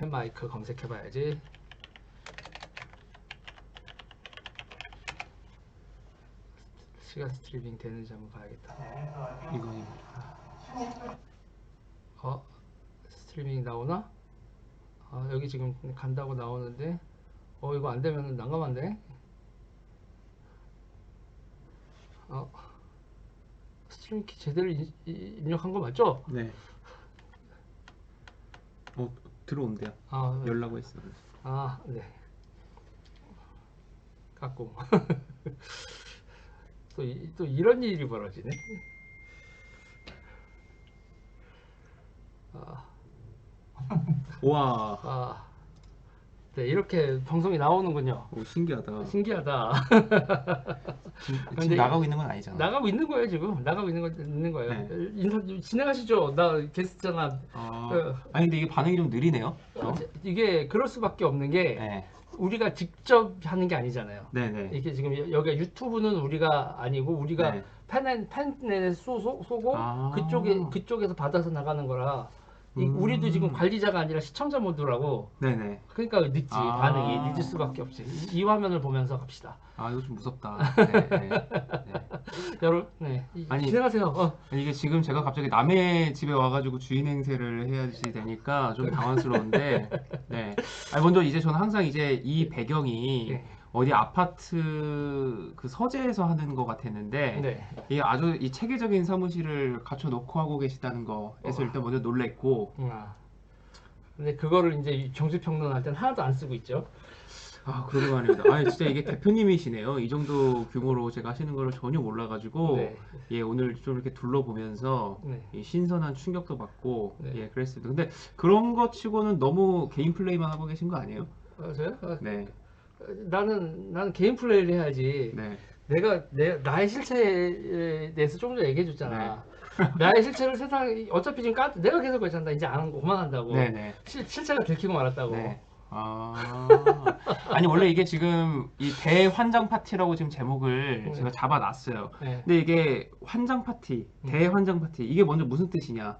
펜마이크 검색해봐야지. 시간 스트리밍 되는지 한번 봐야겠다. 이거 스트리밍 나오나? 여기 지금 간다고 나오는데 이거 안 되면 난감한데? 스트리밍 키 제대로 입력한 거 맞죠? 네. 들어온대요. 열라고 했어요. 네. 깎고. 또 이런 일이 벌어지네. 와. 네, 이렇게 방송이 나오는군요. 신기하다. 신기하다. 지금 나가고 있는 건 아니잖아. 나가고 있는 거예요, 지금. 나가고 있는 거예요. 네. 인사 진행하시죠. 나 게스트잖아. 아니 근데 이게 반응이 좀 느리네요. 이게 그럴 수밖에 없는 게 네. 우리가 직접 하는 게 아니잖아요. 네네. 이게 지금 여기가 유튜브는 우리가 아니고 우리가 네. 팬에 쏘고 아. 그쪽에서 받아서 나가는 거라 우리도 지금 관리자가 아니라 시청자 모드라고. 네네. 그러니까 늦지. 반응이 늦을 수밖에 없지. 이 화면을 보면서 갑시다. 이거 좀 무섭다. 네. 여러분, 진행하세요. 이게 지금 제가 갑자기 남의 집에 와가지고 주인 행세를 해야지 되니까 좀 당황스러운데, 네. 먼저 이제 저는 항상 이제 이 배경이 네. 어디 아파트 그 서재에서 하는 것 같았는데, 네. 이게 아주 이 체계적인 사무실을 갖춰놓고 하고 계시다는 거에서 일단 먼저 놀랬고, 근데 그거를 이제 정주평론할 때는 하나도 안 쓰고 있죠. 그러고 말입니다. 진짜 이게 대표님이시네요. 이 정도 규모로 제가 하시는 거를 전혀 몰라가지고, 네. 오늘 좀 이렇게 둘러보면서 네. 이 신선한 충격도 받고, 네. 그랬습니다. 근데 그런 거 치고는 너무 개인 플레이만 하고 계신 거 아니에요? 저요? 네. 나는 개인 플레이를 해야지. 네. 나의 실체에 대해서 조금 전에 얘기해 줬잖아. 나의 실체를 어차피 지금 내가 계속 그랬잖아. 이제 안 하고 그만한다고. 네네. 실체가 들키고 말았다고. 네. 아니 원래 이게 지금 이 대환장 파티라고 지금 제목을 제가 잡아놨어요. 네. 근데 이게 환장 파티, 대환장 파티 이게 먼저 무슨 뜻이냐?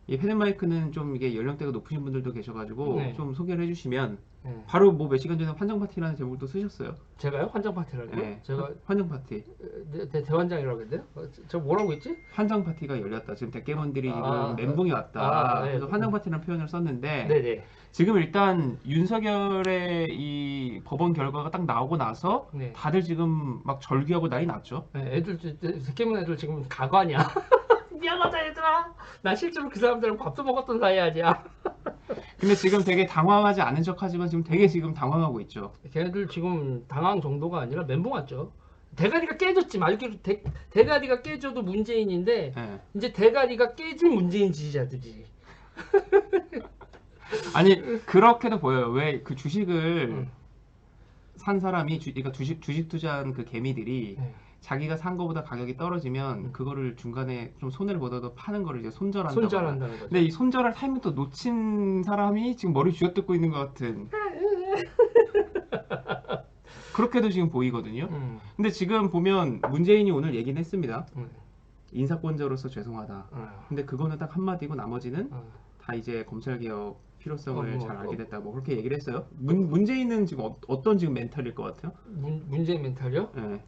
이 펜앤마이크는 좀 이게 연령대가 높으신 분들도 계셔가지고 네. 좀 소개를 해주시면 네. 바로 뭐 몇 시간 전에 환장 파티라는 제목을 또 쓰셨어요. 제가요? 환장 파티라고요? 네. 제가 환장 파티. 대환장이라고 했는데요? 저 뭐라고 했지? 환장 파티가 열렸다. 지금 대깨먼들이 아, 지금 멘붕이 왔다. 네. 그래서 환장 파티라는 표현을 썼는데 네네. 지금 일단 윤석열의 이 법원 결과가 딱 나오고 나서 네. 다들 지금 막 절규하고 난리 났죠. 네, 대깨문 애들 지금 가관이야. 미안하다 얘들아. 나 실제로 그 사람들랑 밥도 먹었던 사이 아니야. 근데 지금 되게 당황하지 않은 척하지만 지금 되게 지금 당황하고 있죠. 걔네들 지금 당황 정도가 아니라 멘붕 왔죠. 대가리가 깨졌지. 말기로 대가리가 깨져도 문재인인데 네. 이제 대가리가 깨진 문재인 지지자들이. 아니 그렇게도 보여요. 왜 그 주식을 산 사람이 그러니까 주식 투자한 그 개미들이 자기가 산 거보다 가격이 떨어지면 그거를 중간에 좀 손해를 보더라도 파는 거를 이제 손절한다는 거죠. 근데 이 손절할 타이밍 또 놓친 사람이 지금 머리 쥐어뜯고 있는 것 같은 그렇게도 지금 보이거든요. 근데 지금 보면 문재인이 오늘 얘기는 했습니다. 인사권자로서 죄송하다. 근데 그거는 딱 한마디고 나머지는 다 이제 검찰개혁 필요성을 잘 알게 됐다. 뭐 그렇게 얘기를 했어요. 문재인은 지금 어떤 지금 멘탈일 것 같아요? 문재인 멘탈이요? 네.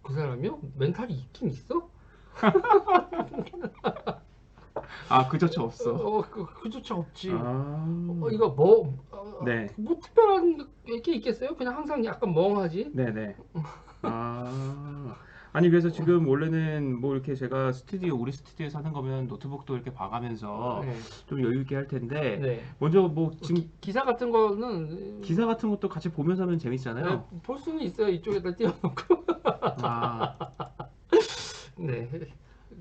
그 사람이요? 멘탈이 있긴 있어? 그조차 없어. 그조차 없지. 이거 네. 뭐 특별한 게 있겠어요? 그냥 항상 약간 멍하지. 네네. 아니 그래서 지금 원래는 뭐 이렇게 제가 우리 스튜디오에서 하는 거면 노트북도 이렇게 봐가면서 좀 여유 있게 할 텐데 먼저 뭐 지금 기사 같은 거는 기사 같은 것도 같이 보면서 하면 재밌잖아요. 볼 수는 있어요. 이쪽에다 띄워놓고. 네.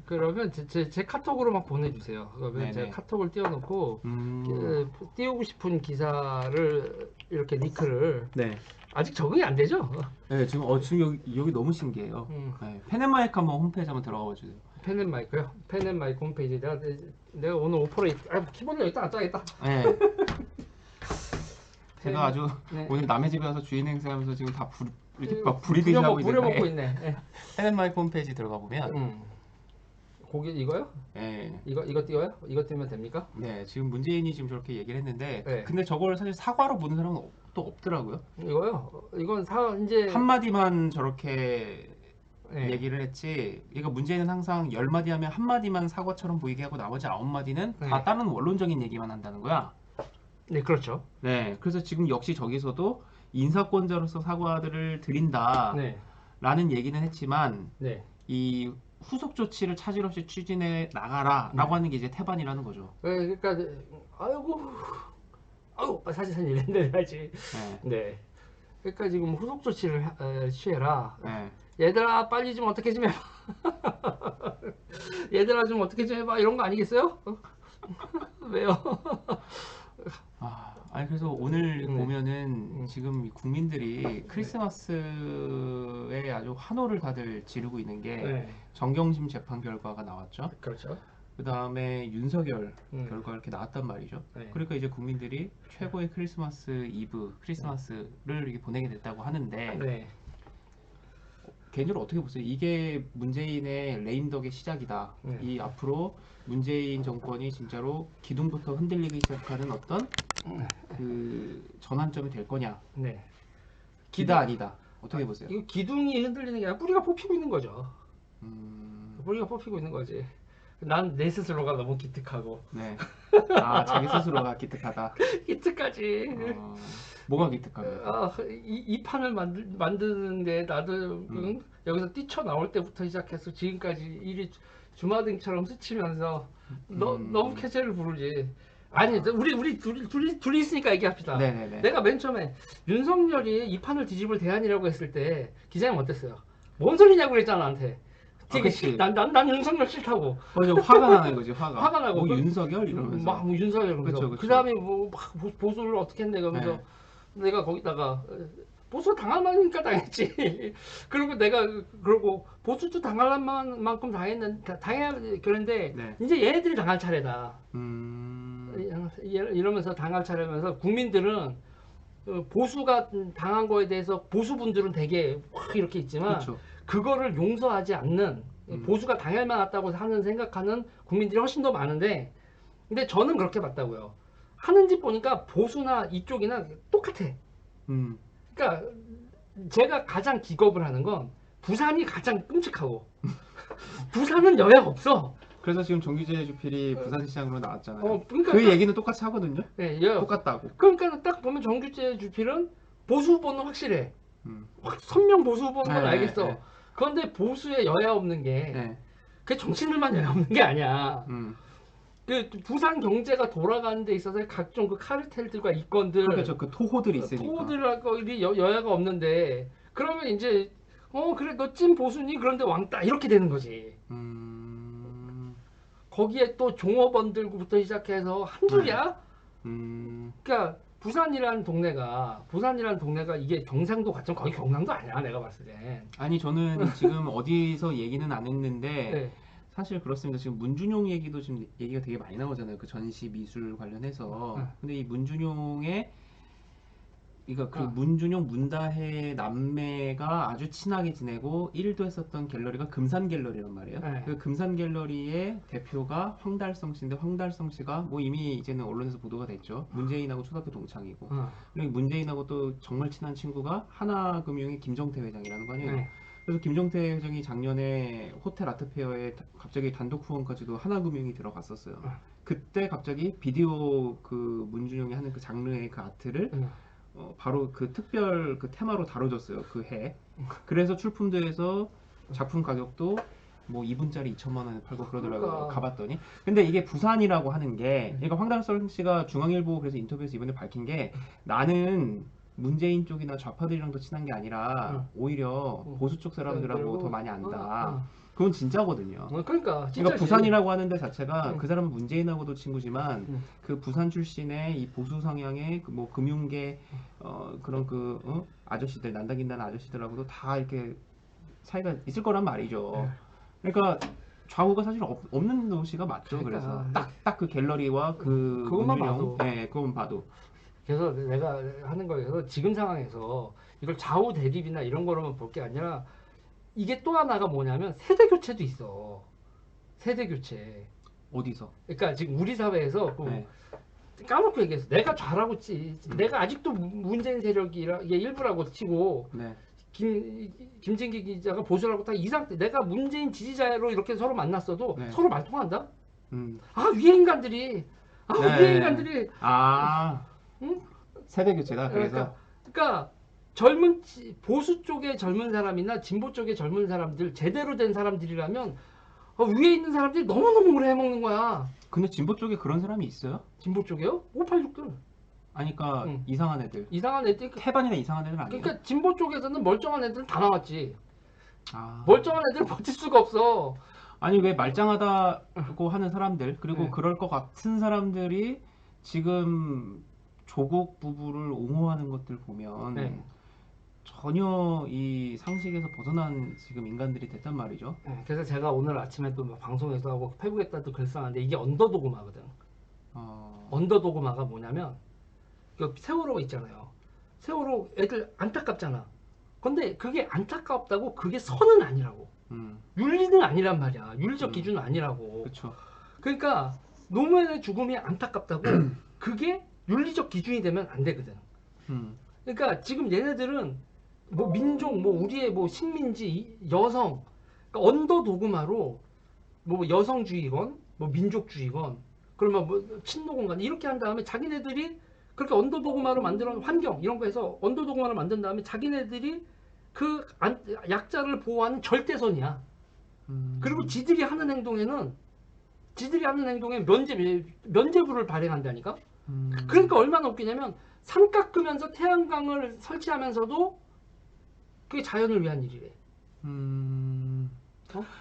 그러면 제 카톡으로 막 보내주세요. 그러면 제가 카톡을 띄워놓고 띄우고 싶은 기사를 이렇게 링크를 아직 적응이 안 되죠? 네, 지금 여기 너무 신기해요. 펜앤마이크 한번 홈페이지 한번 들어가 주세요. 펜앤마이크요? 펜앤마이크 홈페이지 내가 오늘 오퍼레이트 키보드 여기다 놔둬야겠다. 네. 제가 아주 오늘 남의 집에 와서 주인 행세하면서 지금 다 이렇게 막 부리듯이 하고 있는데 부려먹고 있네. 펜앤마이크 홈페이지 들어가 보면 거기 이거요? 네. 이거 띄워요? 이거 띄우면 됩니까? 네, 지금 문재인이 지금 저렇게 얘기를 했는데, 네. 근데 저걸 사실 사과로 보는 사람은 또 없더라고요. 이거요? 이건 이제 한마디만 저렇게 네. 얘기를 했지. 이거 문재인은 항상 10마디 하면 한마디만 사과처럼 보이게 하고 나머지 9마디는 다 다른 원론적인 얘기만 한다는 거야. 네, 그렇죠. 네, 그래서 지금 역시 저기서도 인사권자로서 사과들을 드린다 라는 얘기는 했지만 이 후속 조치를 차질 없이 추진해 나가라 라고 하는 게 이제 태반이라는 거죠. 그러니까 아이고 사실 이랬는데 해야지. 네. 그러니까 지금 후속 조치를 취해라. 얘들아 빨리 좀 어떻게 좀 해봐. 얘들아 좀 어떻게 좀 해봐 이런 거 아니겠어요? 왜요? 아니 그래서 오늘 보면은 지금 국민들이 크리스마스에 아주 환호를 다들 지르고 있는 게 정경심 재판 결과가 나왔죠. 그렇죠. 그 다음에 윤석열 결과가 이렇게 나왔단 말이죠. 그러니까 이제 국민들이 최고의 크리스마스 이브, 크리스마스를 이렇게 보내게 됐다고 하는데 개인적으로 어떻게 보세요? 이게 문재인의 레임덕의 시작이다. 이 앞으로 문재인 정권이 진짜로 기둥부터 흔들리기 시작하는 어떤 그 전환점이 될 거냐? 기다 아니다. 어떻게 보세요? 이거 기둥이 흔들리는 게 아니라 뿌리가 뽑히고 있는 거죠. 뿌리가 뽑히고 있는 거지. 난 내 스스로가 너무 기특하고. 자기 스스로가 기특하다. 기특하지. 뭐가 기특하냐? 이 판을 만드는데 나도 여기서 뛰쳐나올 때부터 시작해서 지금까지 일이 주마등처럼 스치면서 너무 쾌재를 부르지. 아니 우리 둘이 있으니까 얘기합시다. 내가 맨 처음에 윤석열이 이 판을 뒤집을 대안이라고 했을 때 기자님 어땠어요? 뭔 소리냐고 그랬잖아 나한테. 난 윤석열 싫다고. 맞아, 화가 나는 거지. 화가 나고. 뭐 윤석열 이러면서. 막 윤석열 그러면서. 그 다음에 뭐 보수를 어떻게 했네 그러면서 내가 거기다가 보수 당할 만하니까 당했지. 그리고 보수도 당할 만큼 당해야 그런데 이제 얘네들이 당할 차례다. 이러면서 당할 차례면서 국민들은 보수가 당한 거에 대해서 보수분들은 되게 확 이렇게 있지만 그거를 용서하지 않는 보수가 당할 만하다고 생각하는 국민들이 훨씬 더 많은데 근데 저는 그렇게 봤다고요. 하는 짓 보니까 보수나 이쪽이나 똑같아. 그러니까 제가 가장 기겁을 하는 건 부산이 가장 끔찍하고 부산은 여야가 없어. 그래서 지금 정규재 주필이 부산시장으로 나왔잖아요. 그러니까 그 얘기는 똑같이 하거든요. 똑같다고. 그러니까 딱 보면 정규재 주필은 보수 후보는 확실해. 선명 보수 후보는 건 알겠어. 그런데 보수에 여야 없는 게 그게 정치인들만 여야 없는 게 아니야. 그 부산 경제가 돌아가는 데 있어서 각종 그 카르텔들과 이권들 그렇죠. 그 토호들이 있으니까. 토호들이 여야가 없는데 그러면 이제 그래 너 찐 보수니 그런데 왕따 이렇게 되는 거지. 거기에 또 종업원들부터 시작해서 한둘이야. 그러니까 부산이라는 동네가 이게 경상도 같지만 거의 경상도 아니야 내가 봤을 때. 아니 저는 지금 어디서 얘기는 안 했는데 사실 그렇습니다. 지금 문준용 얘기도 지금 얘기가 되게 많이 나오잖아요. 그 전시 미술 관련해서. 근데 이 문준용의 그러니까 그 문준용 문다혜 남매가 아주 친하게 지내고 일도 했었던 갤러리가 금산 갤러리란 말이에요. 그 금산 갤러리의 대표가 황달성 씨인데 황달성 씨가 뭐 이미 이제는 언론에서 보도가 됐죠. 문재인하고 초등학교 동창이고. 그리고 문재인하고 또 정말 친한 친구가 하나금융의 김정태 회장이라는 거 아니에요. 그래서 김정태 회장이 작년에 호텔 아트페어에 갑자기 단독 후원까지도 하나금융이 들어갔었어요. 그때 갑자기 비디오 그 문준용이 하는 그 장르의 그 아트를 바로 그 특별 그 테마로 다뤄줬어요. 그 해. 그래서 출품대에서 작품 가격도 뭐 2분짜리 2천만 원에 팔고 그러더라고요. 가봤더니. 근데 이게 부산이라고 하는 게 그러니까 황달성 씨가 중앙일보 그래서 인터뷰에서 이번에 밝힌 게 나는 문재인 쪽이나 좌파들이랑도 친한 게 아니라 오히려 보수 쪽 사람들하고 더 많이 안다. 그건 진짜거든요. 그러니까 부산이라고 하는 데 자체가 그 사람은 문재인하고도 친구지만 그 부산 출신의 이 보수 성향의 그 뭐 금융계 그런 그 아저씨들 난다긴다는 아저씨들하고도 다 이렇게 사이가 있을 거란 말이죠. 그러니까 좌우가 사실 없는 도시가 맞죠. 그래서 딱 그 갤러리와 그 그것만 봐도. 그것만 봐도. 그래서 내가 하는 거에서 지금 상황에서 이걸 좌우 대립이나 이런 거로만 볼 게 아니라 이게 또 하나가 뭐냐면 세대 교체도 있어. 세대 교체. 어디서? 그러니까 지금 우리 사회에서 네. 까놓고 얘기해서 내가 잘하고 있지. 내가 아직도 문재인 세력이라 이게 일부라고 치고 네. 김진기 기자가 보수라고 다 이 상태. 내가 문재인 지지자로 이렇게 서로 만났어도 네. 서로 말통한다. 아 위에 인간들이 네. 위에 인간들이 응? 세대 교체다. 그래서 그러니까 보수 쪽의 젊은 사람이나 진보 쪽의 젊은 사람들 제대로 된 사람들이라면 위에 있는 사람들이 너무너무 오래 해먹는 거야. 근데 진보 쪽에 그런 사람이 있어요? 진보 쪽이요? 586들. 아니 그러니까 이상한 애들. 이상한 애들. 태반이나 이상한 애들 아니에요? 그러니까 진보 쪽에서는 멀쩡한 애들은 다 나왔지. 멀쩡한 애들은 버틸 수가 없어. 아니 왜 말짱하다고 하는 사람들 그리고 네. 그럴 것 같은 사람들이 지금 조국 부부를 옹호하는 것들 보면 네. 전혀 이 상식에서 벗어난 지금 인간들이 됐단 말이죠. 네, 그래서 제가 오늘 아침에 또 방송에서 하고 페북에다도 글 썼는데 이게 언더도그마거든. 언더도그마가 뭐냐면 그 세월호 있잖아요. 세월호 애들 안타깝잖아. 근데 그게 안타깝다고 그게 선은 아니라고. 윤리는 아니란 말이야. 윤리적 기준은 아니라고. 그쵸. 그러니까 노무현의 죽음이 안타깝다고 그게 윤리적 기준이 되면 안 되거든. 그러니까 지금 얘네들은 뭐 민족, 뭐 우리의 뭐 식민지, 여성, 그러니까 언더도그마로 뭐 여성주의건, 뭐 민족주의건, 그러면 뭐 친노공간 이렇게 한 다음에 자기네들이 그렇게 언더도그마로 만들어 환경 이런 거 해서 언더도그마로 만든 다음에 자기네들이 그 약자를 보호하는 절대선이야. 그리고 지들이 하는 행동에 면죄부를 발행한다니까. 그러니까 얼마나 웃기냐면 산 깎으면서 태양광을 설치하면서도 그게 자연을 위한 일이래.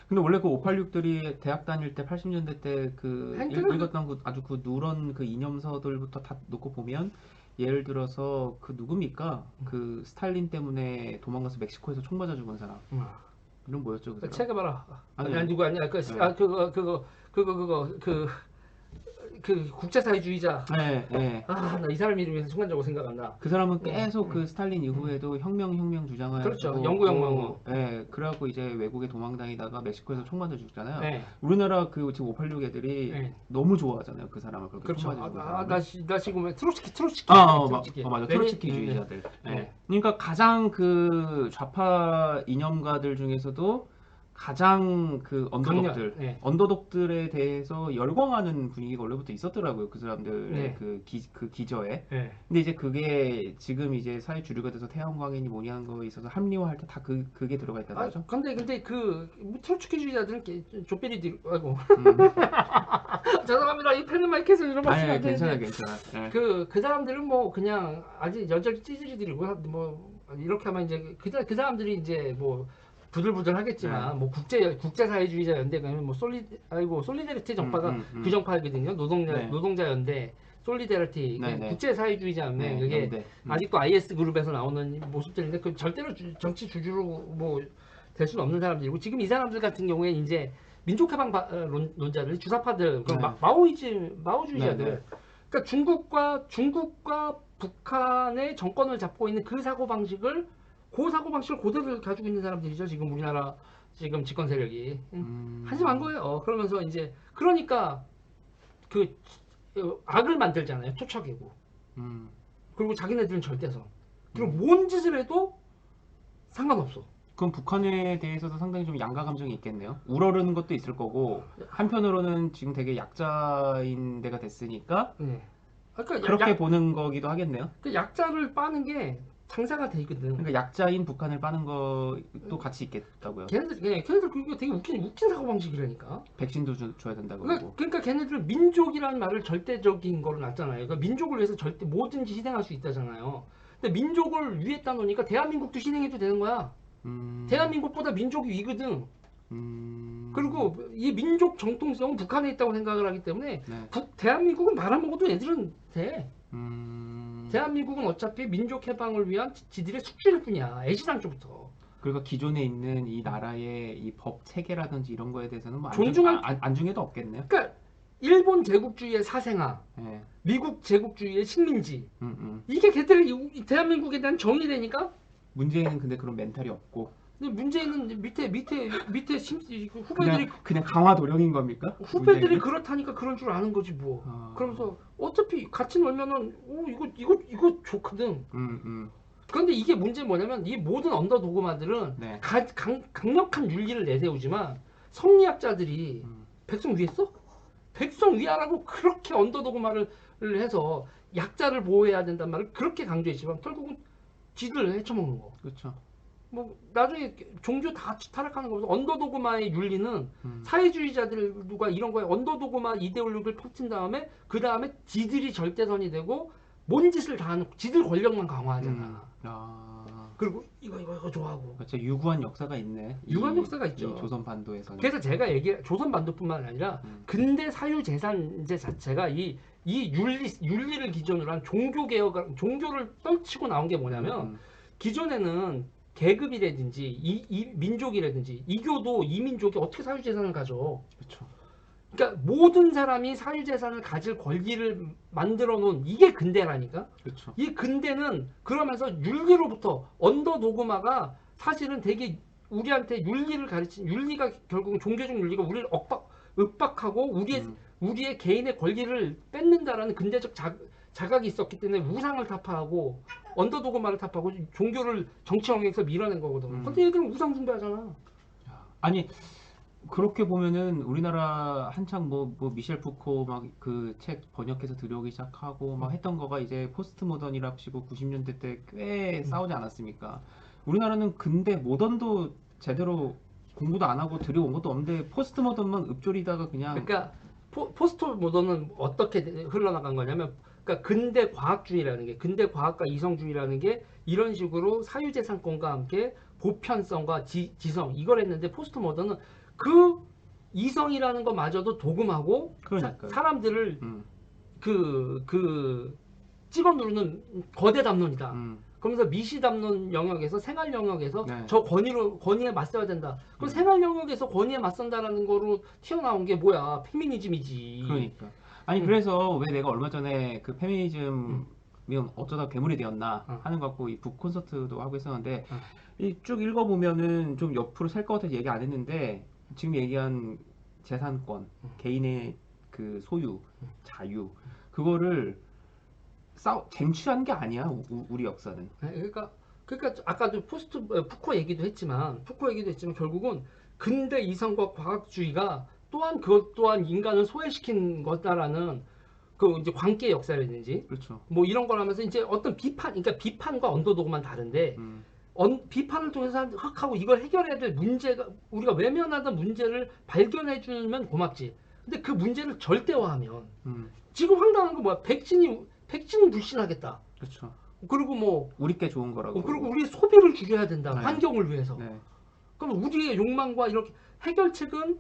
근데 원래 그 586들이 대학 다닐 때 80년대 때 그 읽었던 그 아주 그 누런 그 이념서들부터 다 놓고 보면 예를 들어서 그 누굽니까? 그 스탈린 때문에 도망가서 멕시코에서 총 맞아 죽은 사람. 이름 뭐였죠? 그 체게바라. 아니 누구 아니야? 그 국제사회주의자. 네. 나 이 사람 이름이 순간적으로 생각 안 나. 그 사람은 계속 그 스탈린 이후에도 혁명 주장을 그렇죠. 영구혁명. 네. 그래갖고 이제 외국에 도망다니다가 멕시코에서 총 맞아 죽잖아요. 네. 우리나라 그 지금 586 애들이 너무 좋아하잖아요. 그 사람을 그렇게 그렇죠. 총 맞아 죽은 나 지금 트로츠키. 맞아. 트로츠키주의자들. 네. 그러니까 가장 그 좌파 이념가들 중에서도 가장 그 언더독들에 대해서 열광하는 분위기가 원래부터 있었더라고요. 그 사람들의 그 기저에. 근데 이제 그게 지금 이제 사회 주류가 돼서 태양광이니 뭐니 하는 거에 있어서 합리화할 때 다 그게 들어가 있다는 거죠. 근데 그 트로츠키주의자들은 족비리 아이고. 죄송합니다. 이 펜은 마이크에서 이런 말씀 안 되는데. 괜찮아. 네. 그 사람들은 뭐 그냥 아직 여전히 찌질이들이고 뭐 이렇게 하면 이제 그 사람들이 이제 뭐 부들부들 하겠지만 뭐 국제사회주의자 연대가 뭐 솔리데리티 정파가 그 정파이거든요. 노동자 연대, 솔리데리티, 국제사회주의자 연대. 그게 아직도 IS 그룹에서 나오는 모습들인데 그 절대로 정치 주주로 뭐 될 수는 없는 사람들이고 지금 이 사람들 같은 경우에 이제 민족해방론자들, 주사파들, 마오주의자들. 그러니까 중국과 북한의 정권을 잡고 있는 그 사고방식을 그대로 가지고 있는 사람들이죠. 지금 우리나라 지금 집권 세력이 한심한 거예요. 그러면서 이제 그러니까 그 악을 만들잖아요. 토착이고. 그리고 자기네들은 절대선. 그리고 뭔 짓을 해도 상관없어. 그럼 북한에 대해서도 상당히 좀 양가 감정이 있겠네요. 우러르는 것도 있을 거고 한편으로는 지금 되게 약자인 데가 됐으니까 그러니까 그렇게 보는 거기도 하겠네요. 그 약자를 빠는 게 장사가 돼 있거든. 그러니까 약자인 북한을 빠는 것도 같이 있겠다고요. 걔네들 그게 되게 웃긴 사고 방식이라니까. 백신도 줘야 된다고. 그러니까 걔네들 민족이라는 말을 절대적인 거로 놨잖아요. 그러니까 민족을 위해서 절대 뭐든지 희생할 수 있다잖아요. 근데 민족을 위에다 놓으니까 대한민국도 희생해도 되는 거야. 대한민국보다 민족이 위거든. 그리고 이 민족 정통성은 북한에 있다고 생각을 하기 때문에 대한민국은 말아먹어도 애들은 돼. 대한민국은 어차피 민족 해방을 위한 지들의 숙주일 뿐이야. 애시당초부터. 그러니까 기존에 있는 이 나라의 이 법 체계라든지 이런 거에 대해서는 뭐 안중에도 없겠네요. 그러니까 일본 제국주의의 사생아, 미국 제국주의의 식민지. 이게 걔들의 대한민국에 대한 정의라니까. 문재인은 근데 그런 멘탈이 없고. 근데 문제는 밑에 후배들이 그냥 강화 도령인 겁니까? 후배들이 문재인이? 그렇다니까 그런 줄 아는 거지 뭐. 그러면서 어차피 같이 놀면은 이거 좋거든. 그런데 이게 문제 뭐냐면 이 모든 언더도그마들은 네. 강력한 윤리를 내세우지만 성리학자들이 백성 위했어? 백성 위하라고 그렇게 언더도그마를 해서 약자를 보호해야 된단 말을 그렇게 강조했지만 결국은 지들 헤쳐먹는 거. 그렇죠. 뭐 나중에 종교 다 타락하는 거면서 언더도그마의 윤리는 사회주의자들과 이런 거에 언더도그마 이데올로기를 퍼친 다음에 그 다음에 지들이 절대선이 되고 뭔 짓을 다 하는 지들 권력만 강화하잖아. 그리고 이거 좋아하고. 그렇죠. 유구한 역사가 있네. 유구한 역사가 있죠. 이 조선 반도에서는. 그래서 제가 조선 반도뿐만 아니라 근대 사유 재산제 자체가 이 윤리를 기준으로 한 종교 개혁, 종교를 떨치고 나온 게 뭐냐면 기존에는 계급이라든지 이 민족이라든지 이교도 이민족이 어떻게 사유재산을 가져? 그렇죠. 그러니까 모든 사람이 사유재산을 가질 권리를 만들어 놓은 이게 근대라니까. 그렇죠. 이 근대는 그러면서 윤리로부터 언더도그마가 사실은 되게 우리한테 윤리를 가르친 윤리가 결국은 종교적 윤리가 우리를 윽박하고 우리의 개인의 권리를 뺏는다라는 근대적 자각이 있었기 때문에 우상을 타파하고 언더도그마를 타파하고 종교를 정치 영역에서 밀어낸 거거든. 근데 얘들은 우상 숭배하잖아. 아니 그렇게 보면은 우리나라 한창 뭐 미셸 푸코 막 그 책 번역해서 들여오기 시작하고 막 했던 거가 이제 포스트 모던이랍시고 90년대 때 꽤 싸우지 않았습니까? 우리나라는 근대 모던도 제대로 공부도 안 하고 들여온 것도 없는데 포스트 모던만 읊조리다가 그냥. 그러니까 포스트 모던은 어떻게 흘러나간 거냐면, 그러니까 근대 과학주의라는 게, 근대 과학과 이성주의라는 게 이런 식으로 사유재산권과 함께 보편성과 지성 이걸 했는데, 포스트 모던은 그 이성이라는 것마저도 도금하고 사람들을 찍어 누르는 거대 담론이다. 그러면서 미시 담론 영역에서 생활 영역에서 네. 저 권위에 맞서야 된다. 그럼 생활 영역에서 권위에 맞선다라는 거로 튀어나온 게 뭐야? 페미니즘이지. 그러니까. 아니 그래서 왜 내가 얼마 전에 그 페미니즘 어쩌다 괴물이 되었나 하는 거 갖고 이 북 콘서트도 하고 있었는데 이 쭉 읽어보면은 좀 옆으로 살 것 같아서 얘기 안 했는데 지금 얘기한 재산권, 개인의 그 소유, 자유 그거를 쟁취한 게 아니야 우리 역사는. 그러니까 아까도 푸코 얘기도 했지만 결국은 근대 이성과 과학주의가 또한 그것 또한 인간을 소외시킨 거다라는 그 이제 광기의 역사라든지 그렇죠. 뭐 이런 걸 하면서 이제 어떤 그러니까 비판과 언더도그만 다른데 비판을 통해서 하고 이걸 해결해야 될 문제가 우리가 외면하던 문제를 발견해 주면 고맙지. 근데 그 문제를 절대화하면 지금 황당한 건 뭐야? 백신은 불신하겠다. 그렇죠. 그리고 뭐 우리께 좋은 거라고. 그리고 우리 소비를 줄여야 된다. 네. 환경을 위해서. 네. 그럼 우리의 욕망과 이렇게 해결책은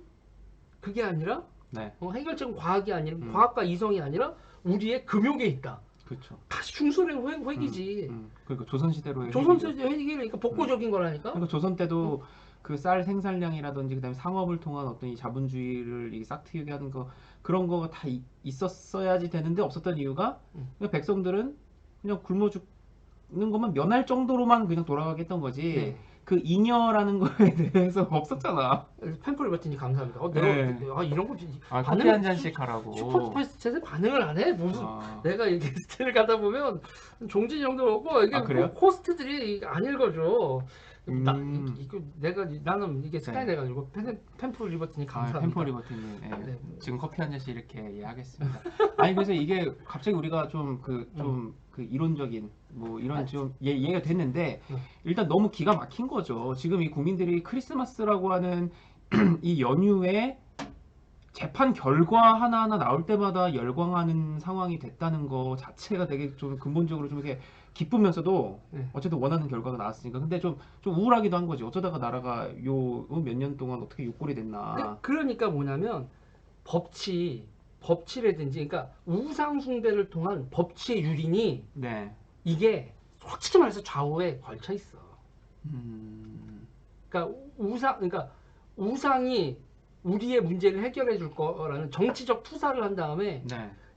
그게 아니라 네. 해결책은 과학이 아니라 과학과 이성이 아니라 우리의 금욕에 있다. 그렇죠. 다시 중술의 회기지. 그러니까 조선시대로의 조선시대 회기니까 복고적인 거라니까. 그러니까 조선 때도 그 쌀 생산량이라든지 그다음에 상업을 통한 어떤 이 자본주의를 싹 트이게 하는 거 그런 거가 다 있었어야지 되는데 없었던 이유가 그냥 백성들은 그냥 굶어 죽는 것만 면할 정도로만 그냥 돌아가게 했던 거지. 네. 그 잉여라는 거에 대해서 없었잖아. 펜플 버튼이 감사합니다. 내가 이런 거 커피 한 잔씩 하라고. 슈퍼스팟에 반응을 안 해. 무슨 내가 이 게스트를 가다 보면 종진이 형도 오고 이게 그래요? 호스트들이 안 읽어줘. 나는 이게 습관이 돼가지고 펜플 리버튼이 감사합니다. 펜플 리버튼님 네. 지금 커피 한 잔씩 이렇게 하겠습니다. 아니 그래서 이게 갑자기 우리가 좀 그 이론적인 뭐 이런 좀 이해가 됐는데 일단 너무 기가 막힌 거죠. 지금 이 국민들이 크리스마스라고 하는 이 연휴에 재판 결과 하나하나 나올 때마다 열광하는 상황이 됐다는 거 자체가 되게 좀 근본적으로 좀 이렇게 기쁘면서도 어쨌든 원하는 결과가 나왔으니까 근데 좀 우울하기도 한 거지. 어쩌다가 나라가 요 몇 년 동안 어떻게 욕골이 됐나. 그러니까 뭐냐면 법치라든지 그러니까 우상 숭배를 통한 법치의 유린이 이게 솔직히 말해서 좌우에 걸쳐 있어. 그러니까 우상이 우리의 문제를 해결해 줄 거라는 정치적 투사를 한 다음에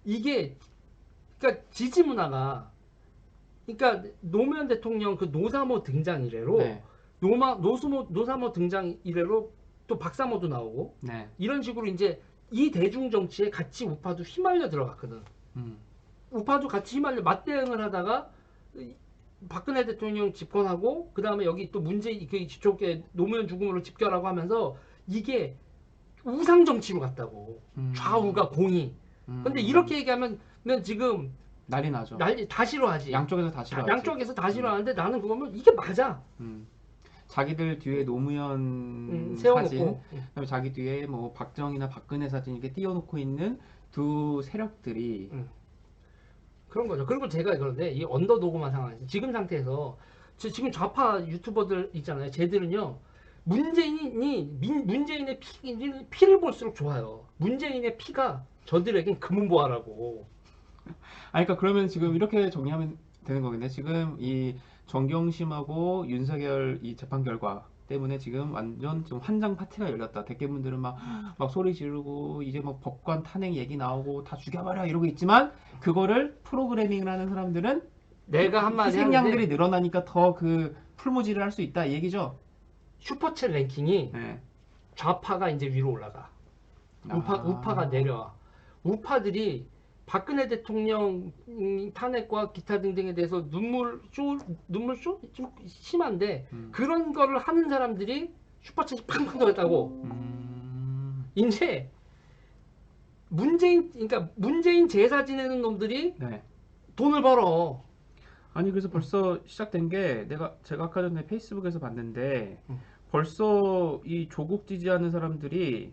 이게 그러니까 지지 문화가 그러니까 노무현 대통령 그 노사모 등장 이래로 노사모 등장 이래로 또 박사모도 나오고 네. 이런 식으로 이제 이 대중 정치에 같이 우파도 휘말려 들어갔거든. 우파도 같이 휘말려 맞대응을 하다가 박근혜 대통령 집권하고 그 다음에 여기 또 저쪽에 노무현 죽음으로 집결하고 하면서 이게 우상 정치로 갔다고. 좌우가 공이. 근데 이렇게 얘기하면 지금 난리 나죠. 다 싫어하지. 양쪽에서 다 싫어하지. 양쪽에서 다 싫어하는데 나는 그거면 이게 맞아. 자기들 뒤에 노무현 사진, 그다음에 자기 뒤에 뭐 박정희나 박근혜 사진 이렇게 띄워놓고 있는 두 세력들이 그런 거죠. 그리고 제가 그런데 이 언더도그만 상황에서 지금 상태에서 지금 좌파 유튜버들 있잖아요. 쟤들은요 문재인의 피를 볼수록 좋아요. 문재인의 피가 저들에겐 금은보화라고. 그러니까 그러면 지금 이렇게 정리하면 되는 거겠네. 지금 이 정경심하고 윤석열 이 재판 결과 때문에 지금 완전 좀 환장 파티가 열렸다. 대개분들은 막 소리 지르고 이제 뭐 법관 탄핵 얘기 나오고 다 죽여버려 이러고 있지만 그거를 프로그래밍을 하는 사람들은 내가 한마디 희생양들이 늘어나니까 더 그 풀무지를 할 수 있다 이 얘기죠. 슈퍼챗 랭킹이 좌파가 이제 위로 올라가. 우파가 내려와. 우파들이 박근혜 대통령 탄핵과 기타 등등에 대해서 눈물쇼 좀 심한데 그런 거를 하는 사람들이 슈퍼챗이 팡팡 들었다고. 이제 문재인 제사 지내는 놈들이 돈을 벌어. 아니 그래서 벌써 시작된 게 제가 아까 전에 페이스북에서 봤는데 벌써 이 조국 지지하는 사람들이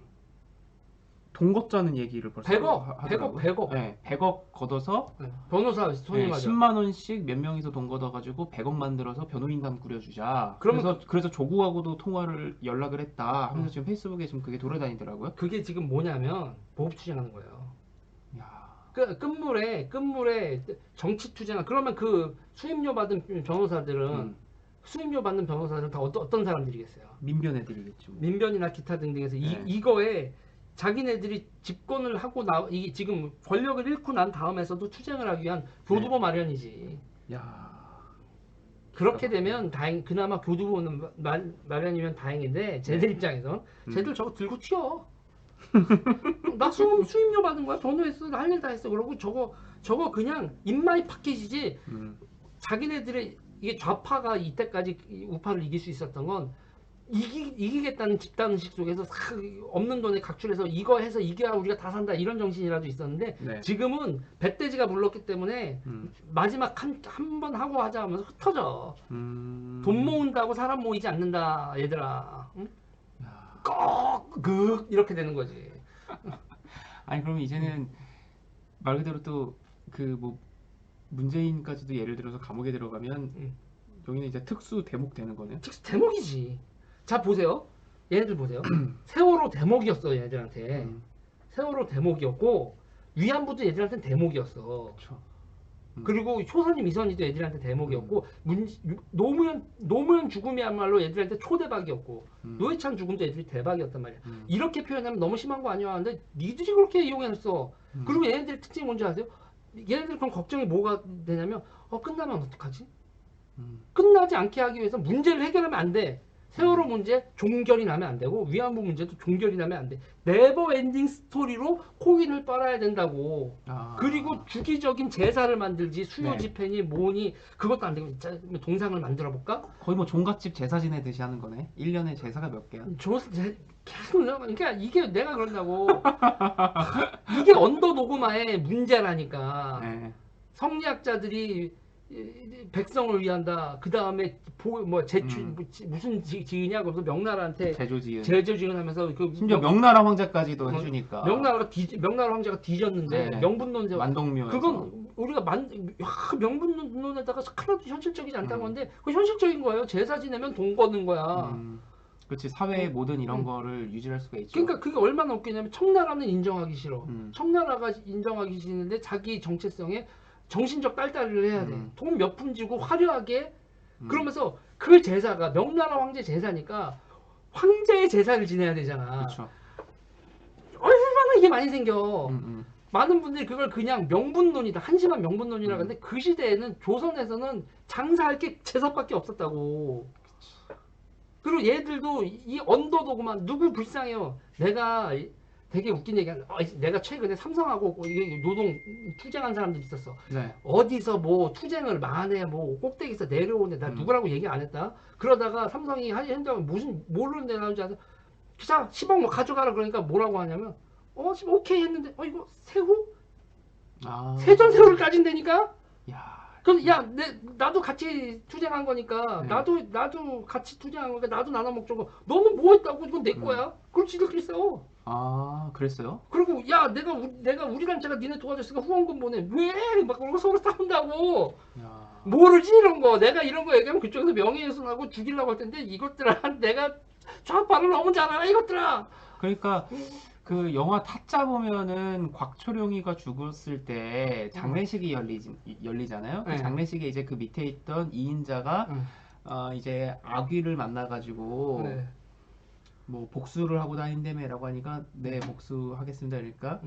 돈 걷자는 얘기를 벌써 100억. 네, 100억 걷어서 변호사 손이 맞아. 10만 원씩 몇 명이서 돈 걷어가지고 100억 만들어서 변호인단 꾸려주자. 그래서 조국하고도 연락을 했다 하면서 지금 페이스북에 지금 그게 돌아다니더라고요. 그게 지금 뭐냐면 보복 투쟁하는 거예요. 끝물에 정치 투쟁. 그러면 그 수임료 받은 변호사들은 다 어떤 사람들이겠어요? 민변 애들이겠죠. 민변이나 기타 등등에서 이거에 자기네들이 집권을 하고 이게 지금 권력을 잃고 난 다음에서도 투쟁을 하기 위한 교두보 마련이지. 그렇게 되면 그나마 교두보는 마련이면 다행인데 쟤들 입장에서 쟤들 저거 들고 튀어. 나 수임료 받은 거야. 변호했어. 나 할 일 다 했어. 그러고 저거 그냥 인마이 파켓이지. 자기네들의 이게 좌파가 이때까지 우파를 이길 수 있었던 건 이기겠다는 집단의식 속에서 없는 돈에 각출해서 이거 해서 이겨야 우리가 다 산다 이런 정신이라도 있었는데 지금은 배돼지가 물렀기 때문에 마지막 한 번 하고 하자 하면서 흩어져. 돈 모은다고 사람 모이지 않는다 얘들아. 응? 꼭 이렇게 되는 거지. 아니 그러면 이제는 말 그대로 또 그 뭐 문재인까지도 예를 들어서 감옥에 들어가면 여기는 이제 특수 대목 되는 거네요. 특수 대목이지. 자 보세요. 얘네들 보세요. 세월호 대목이었어 얘네들한테. 세월호 대목이었고 위안부도 얘들한테는 대목이었어. 그쵸. 그리고 효선이 미선이도 애들한테 대목이었고 노무현 죽음이야말로 애들한테 초대박이었고 노회찬 죽음도 애들이 대박이었단 말이야. 이렇게 표현하면 너무 심한 거 아니야? 근데 니들이 그렇게 이용했어. 그리고 얘네들의 특징이 뭔지 아세요? 얘네들 그럼 걱정이 뭐가 되냐면 끝나면 어떡하지? 끝나지 않게 하기 위해서 문제를 해결하면 안 돼. 세월호 문제 종결이 나면 안 되고 위안부 문제도 종결이 나면 안 돼. 네버 엔딩 스토리로 코인을 빨아야 된다고. 그리고 주기적인 제사를 만들지 수요 집회니 뭐니 그것도 안 되고 동상을 만들어 볼까? 거의 뭐 종갓집 제사 지내듯이 하는 거네. 1년에 제사가 몇 개야? 계속 그러니까 이게 내가 그런다고. 이게 언더도그마의 문제라니까. 성리학자들이 백성을 위한다. 그 다음에 무슨 지으냐? 그래서 명나라한테 제조지은 하면서 심지어 명나라 황제까지도 해주니까. 명나라 황제가 뒤졌는데 명분론제 만동묘. 그건 우리가 명분론에다가 하나도 현실적이지 않다는 건데 그 현실적인 거예요. 제사 지내면 돈 버는 거야. 그렇지. 사회의 모든 이런 거를 유지할 수가 있죠. 그러니까 그게 얼마나 웃기냐면 청나라는 인정하기 싫어. 청나라가 인정하기 싫은데 자기 정체성에 정신적 딸딸이를 해야 돼. 돈 몇 푼 주고 화려하게. 그러면서 그 제사가 명나라 황제 제사니까 황제의 제사를 지내야 되잖아. 그쵸. 얼마나 이게 많이 생겨. 많은 분들이 그걸 그냥 명분론이다. 한심한 명분론이라고 하는데 그 시대에는 조선에서는 장사할 게 제사밖에 없었다고. 그리고 얘들도 이 언더도그만 누구 불쌍해요. 내가 되게 웃긴 얘기한 내가 최근에 삼성하고 이게 노동 투쟁한 사람들이 있었어. 네. 어디서 뭐 투쟁을 만에 뭐 꼭대기에서 내려오는데 나 누구라고 얘기 안 했다. 그러다가 삼성이 한다고 무슨 모르는 데 나오는지 알아. 기사 10억 뭐 가져가라 그러니까 뭐라고 하냐면 지금 오케이 했는데 이거 세후? 세전세후를 따진다니까? 야. 그럼 나도 같이 투쟁한 거니까 나도 같이 투쟁한 거니까 나도 나눠 먹자고. 너는 뭐 했다고? 이건 내 거야. 그걸 지들끼리 싸워. 그랬어요? 그리고 내가 우리 단체가 니네 도와줬으니까 후원금 보내. 왜? 막 그러고 서로 싸운다고. 야. 모르지 이런 거. 내가 이런 거 얘기하면 그쪽에서 명예훼손하고 죽이려고 할 텐데 이것들아 내가 좌파를 너무 잘 알아 이것들아. 그러니까 그 영화 타짜 보면은 곽초룡이가 죽었을 때 장례식이 열리잖아요. 그 장례식에 이제 그 밑에 있던 2인자가 이제 아귀를 만나가지고 뭐 복수를 하고 다닌다며라고 하니까 네 복수하겠습니다. 그러니까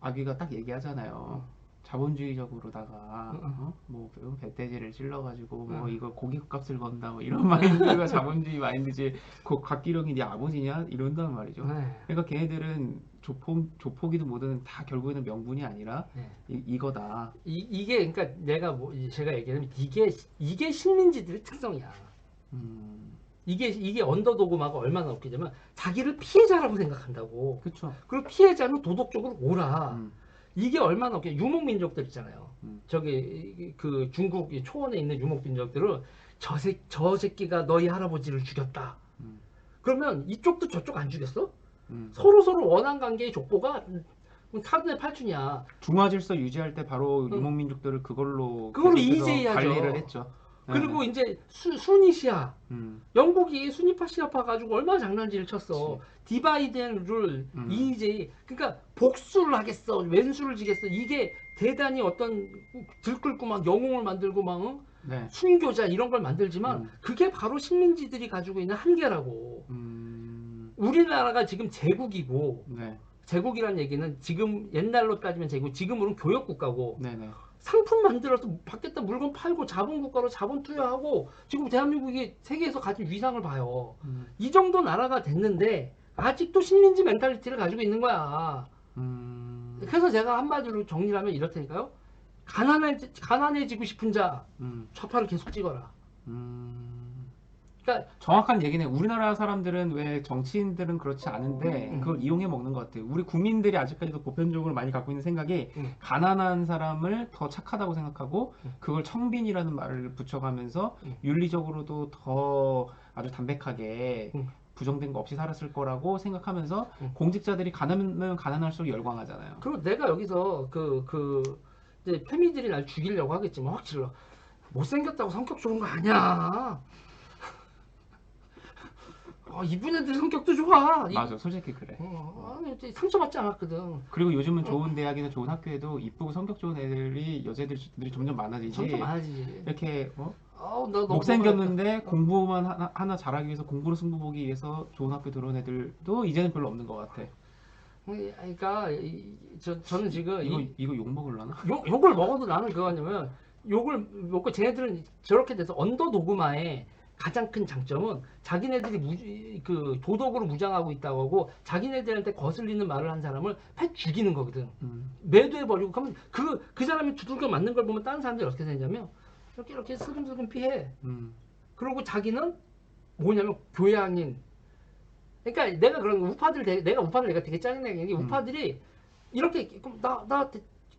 아귀가 딱 얘기하잖아요. 자본주의적으로다가 뭐 배돼지를 찔러가지고 뭐 이거 고깃값을 건다 뭐 이런 마인드가 자본주의 마인드지. 그 곽기룡이 네 아버지냐 이런단 말이죠. 그러니까 걔네들은 조폭이든 뭐든 다 결국에는 명분이 아니라 이거다. 이게 그러니까 제가 얘기하면 이게 식민지들의 특성이야. 이게 언더도그마가 얼마나 웃기냐면 자기를 피해자라고 생각한다고. 그렇죠. 그리고 피해자는 도덕적으로 옳아. 이게 얼마나 웃겨. 유목민족들 있잖아요. 저기 그 중국 초원에 있는 유목민족들은 저 새끼가 너희 할아버지를 죽였다. 그러면 이쪽도 저쪽 안 죽였어? 서로 원한 관계의 족보가 타든의 팔춘이야. 중화 질서 유지할 때 바로 유목민족들을 그걸로 이재해야죠. 관리를 했죠. 그리고 이제 수니시아 영국이 수니파 시아파 가지고 얼마나 장난질을 쳤어. 디바이드 앤 룰, EJ. 그러니까 복수를 하겠어, 왼수를 지겠어. 이게 대단히 어떤 들끓고 막 영웅을 만들고 막 순교자 이런 걸 만들지만 그게 바로 식민지들이 가지고 있는 한계라고. 우리나라가 지금 제국이고 제국이란 얘기는 지금 옛날로 따지면 제국, 지금으로는 교역국가고 상품 만들어서 밖에다 물건 팔고 자본국가로 자본 투여하고 지금 대한민국이 세계에서 가진 위상을 봐요. 이 정도 나라가 됐는데 아직도 식민지 멘탈리티를 가지고 있는 거야. 그래서 제가 한마디로 정리를 하면 이렇다니까요. 가난해지고 싶은 자 좌파를 계속 찍어라. 그러니까 정확한 얘기네. 우리나라 사람들은 왜 정치인들은 그렇지 않은데 그걸 이용해 먹는 것 같아요. 우리 국민들이 아직까지도 보편적으로 많이 갖고 있는 생각이 가난한 사람을 더 착하다고 생각하고 그걸 청빈이라는 말을 붙여가면서 윤리적으로도 더 아주 담백하게 부정된 거 없이 살았을 거라고 생각하면서 공직자들이 가난하면 가난할수록 열광하잖아요. 그리고 내가 여기서 이제 페미들이 날 죽이려고 하겠지만 확실히 못생겼다고 성격 좋은 거 아니야. 이분 애들 성격도 좋아. 맞아, 솔직히 그래. 상처받지 않았거든. 그리고 요즘은 좋은 대학이나 좋은 학교에도 이쁘고 성격 좋은 여자들이 점점 많아지지. 점점 많아지지. 이렇게 못생겼는데 공부만 하나 잘하기 위해서 공부로 승부 보기 위해서 좋은 학교 들어온 애들도 이제는 별로 없는 것 같아. 그러니까 저는 지금 이거 욕 먹을라나? 욕을 먹어도 나는 그거냐면 욕을 먹고 쟤네들은 저렇게 돼서 언더도그마에 가장 큰 장점은 자기네들이 도덕으로 무장하고 있다고 하고 자기네들한테 거슬리는 말을 한 사람을 패 죽이는 거거든. 매도해버리고 그러면 그 사람이 두들겨 맞는 걸 보면 다른 사람들이 어떻게 되냐면 이렇게 슬금슬금 피해. 그리고 자기는 뭐냐면 교양인. 그러니까 내가 우파들 내가 되게 짜증나게 게 우파들이 이렇게 나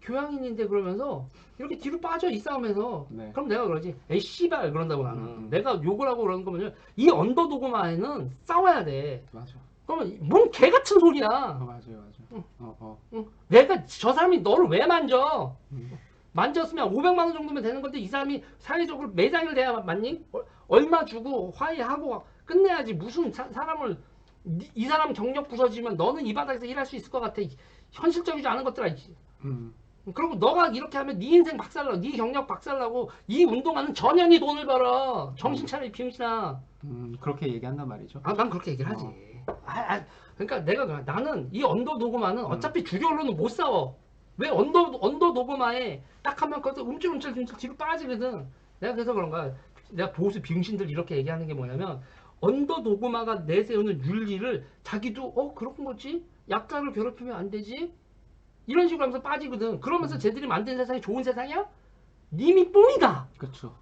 교양인인데 그러면서 이렇게 뒤로 빠져 이 싸움에서. 그럼 내가 그러지 에이 씨발 그런다고 나는. 내가 욕을 하고 그러는 거면 이 언더도그마에는 싸워야 돼. 맞아. 그러면 뭔 개같은 소리야. 맞아요. 내가 저 사람이 너를 왜 만져? 만졌으면 500만 원 정도면 되는 건데 이 사람이 사회적으로 매장을 내야 맞니? 얼마 주고 화해하고 끝내야지. 무슨 사람을 이 사람 경력 부서지면 너는 이 바닥에서 일할 수 있을 것 같아. 현실적이지 않은 것들아. 그리고 너가 이렇게 하면 네 인생 박살나고 네 경력 박살나고 이 운동하는 전현이 돈을 벌어. 정신 차려 병신아. 그렇게 얘기한단 말이죠. 난 그렇게 얘기를 하지. 그러니까 나는 이 언더도그마는 어차피 주류언론은 못 싸워. 왜 언더도그마에 딱 하면 거기서 움찔움찔 뒤로 빠지거든. 내가 그래서 그런 거야. 내가 보수 병신들 이렇게 얘기하는 게 뭐냐면 언더도그마가 내세우는 윤리를 자기도 그런 거지? 약자를 괴롭히면 안 되지? 이런 식으로 하면서 빠지거든. 그러면서 쟤들이 만든 세상이 좋은 세상이야? 님이 뽕이다. 그렇죠.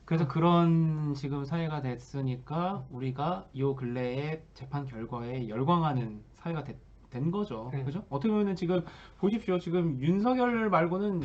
그래서 그런 지금 사회가 됐으니까 우리가 요 근래의 재판 결과에 열광하는 사회가 된 거죠. 그죠? 어떻게 보면은 지금 보십시오. 지금 윤석열 말고는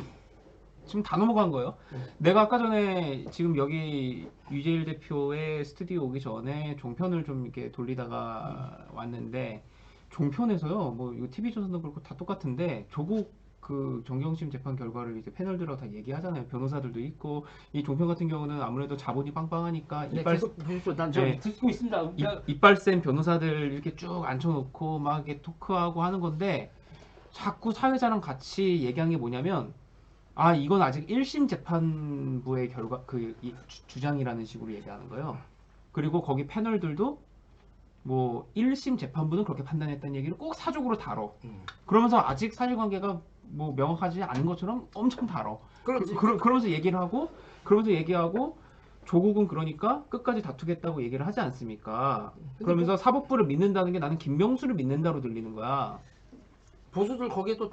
지금 다 넘어간 거예요. 내가 아까 전에 지금 여기 유재일 대표의 스튜디오 오기 전에 종편을 좀 이렇게 돌리다가 왔는데 종편에서요. 뭐 이거 TV조선도 그렇고 다 똑같은데 조국 그 정경심 재판 결과를 이제 패널들하고 다 얘기하잖아요. 변호사들도 있고 이 종편 같은 경우는 아무래도 자본이 빵빵하니까 계속 보십시오. 난 좀 듣고 있습니다. 이빨 센 변호사들 이렇게 쭉 앉혀놓고 막 이렇게 토크하고 하는 건데 자꾸 사회자랑 같이 얘기하는 게 뭐냐면 이건 아직 1심 재판부의 결과 주장이라는 식으로 얘기하는 거예요. 그리고 거기 패널들도 뭐 1심 재판부는 그렇게 판단했다는 얘기를 꼭 사족으로 다뤄. 그러면서 아직 사실관계가 뭐 명확하지 않은 것처럼 엄청 다뤄. 그러면서 얘기하고 조국은 그러니까 끝까지 다투겠다고 얘기를 하지 않습니까? 그러면서 사법부를 믿는다는 게 나는 김명수를 믿는다로 들리는 거야. 보수들 거기에 또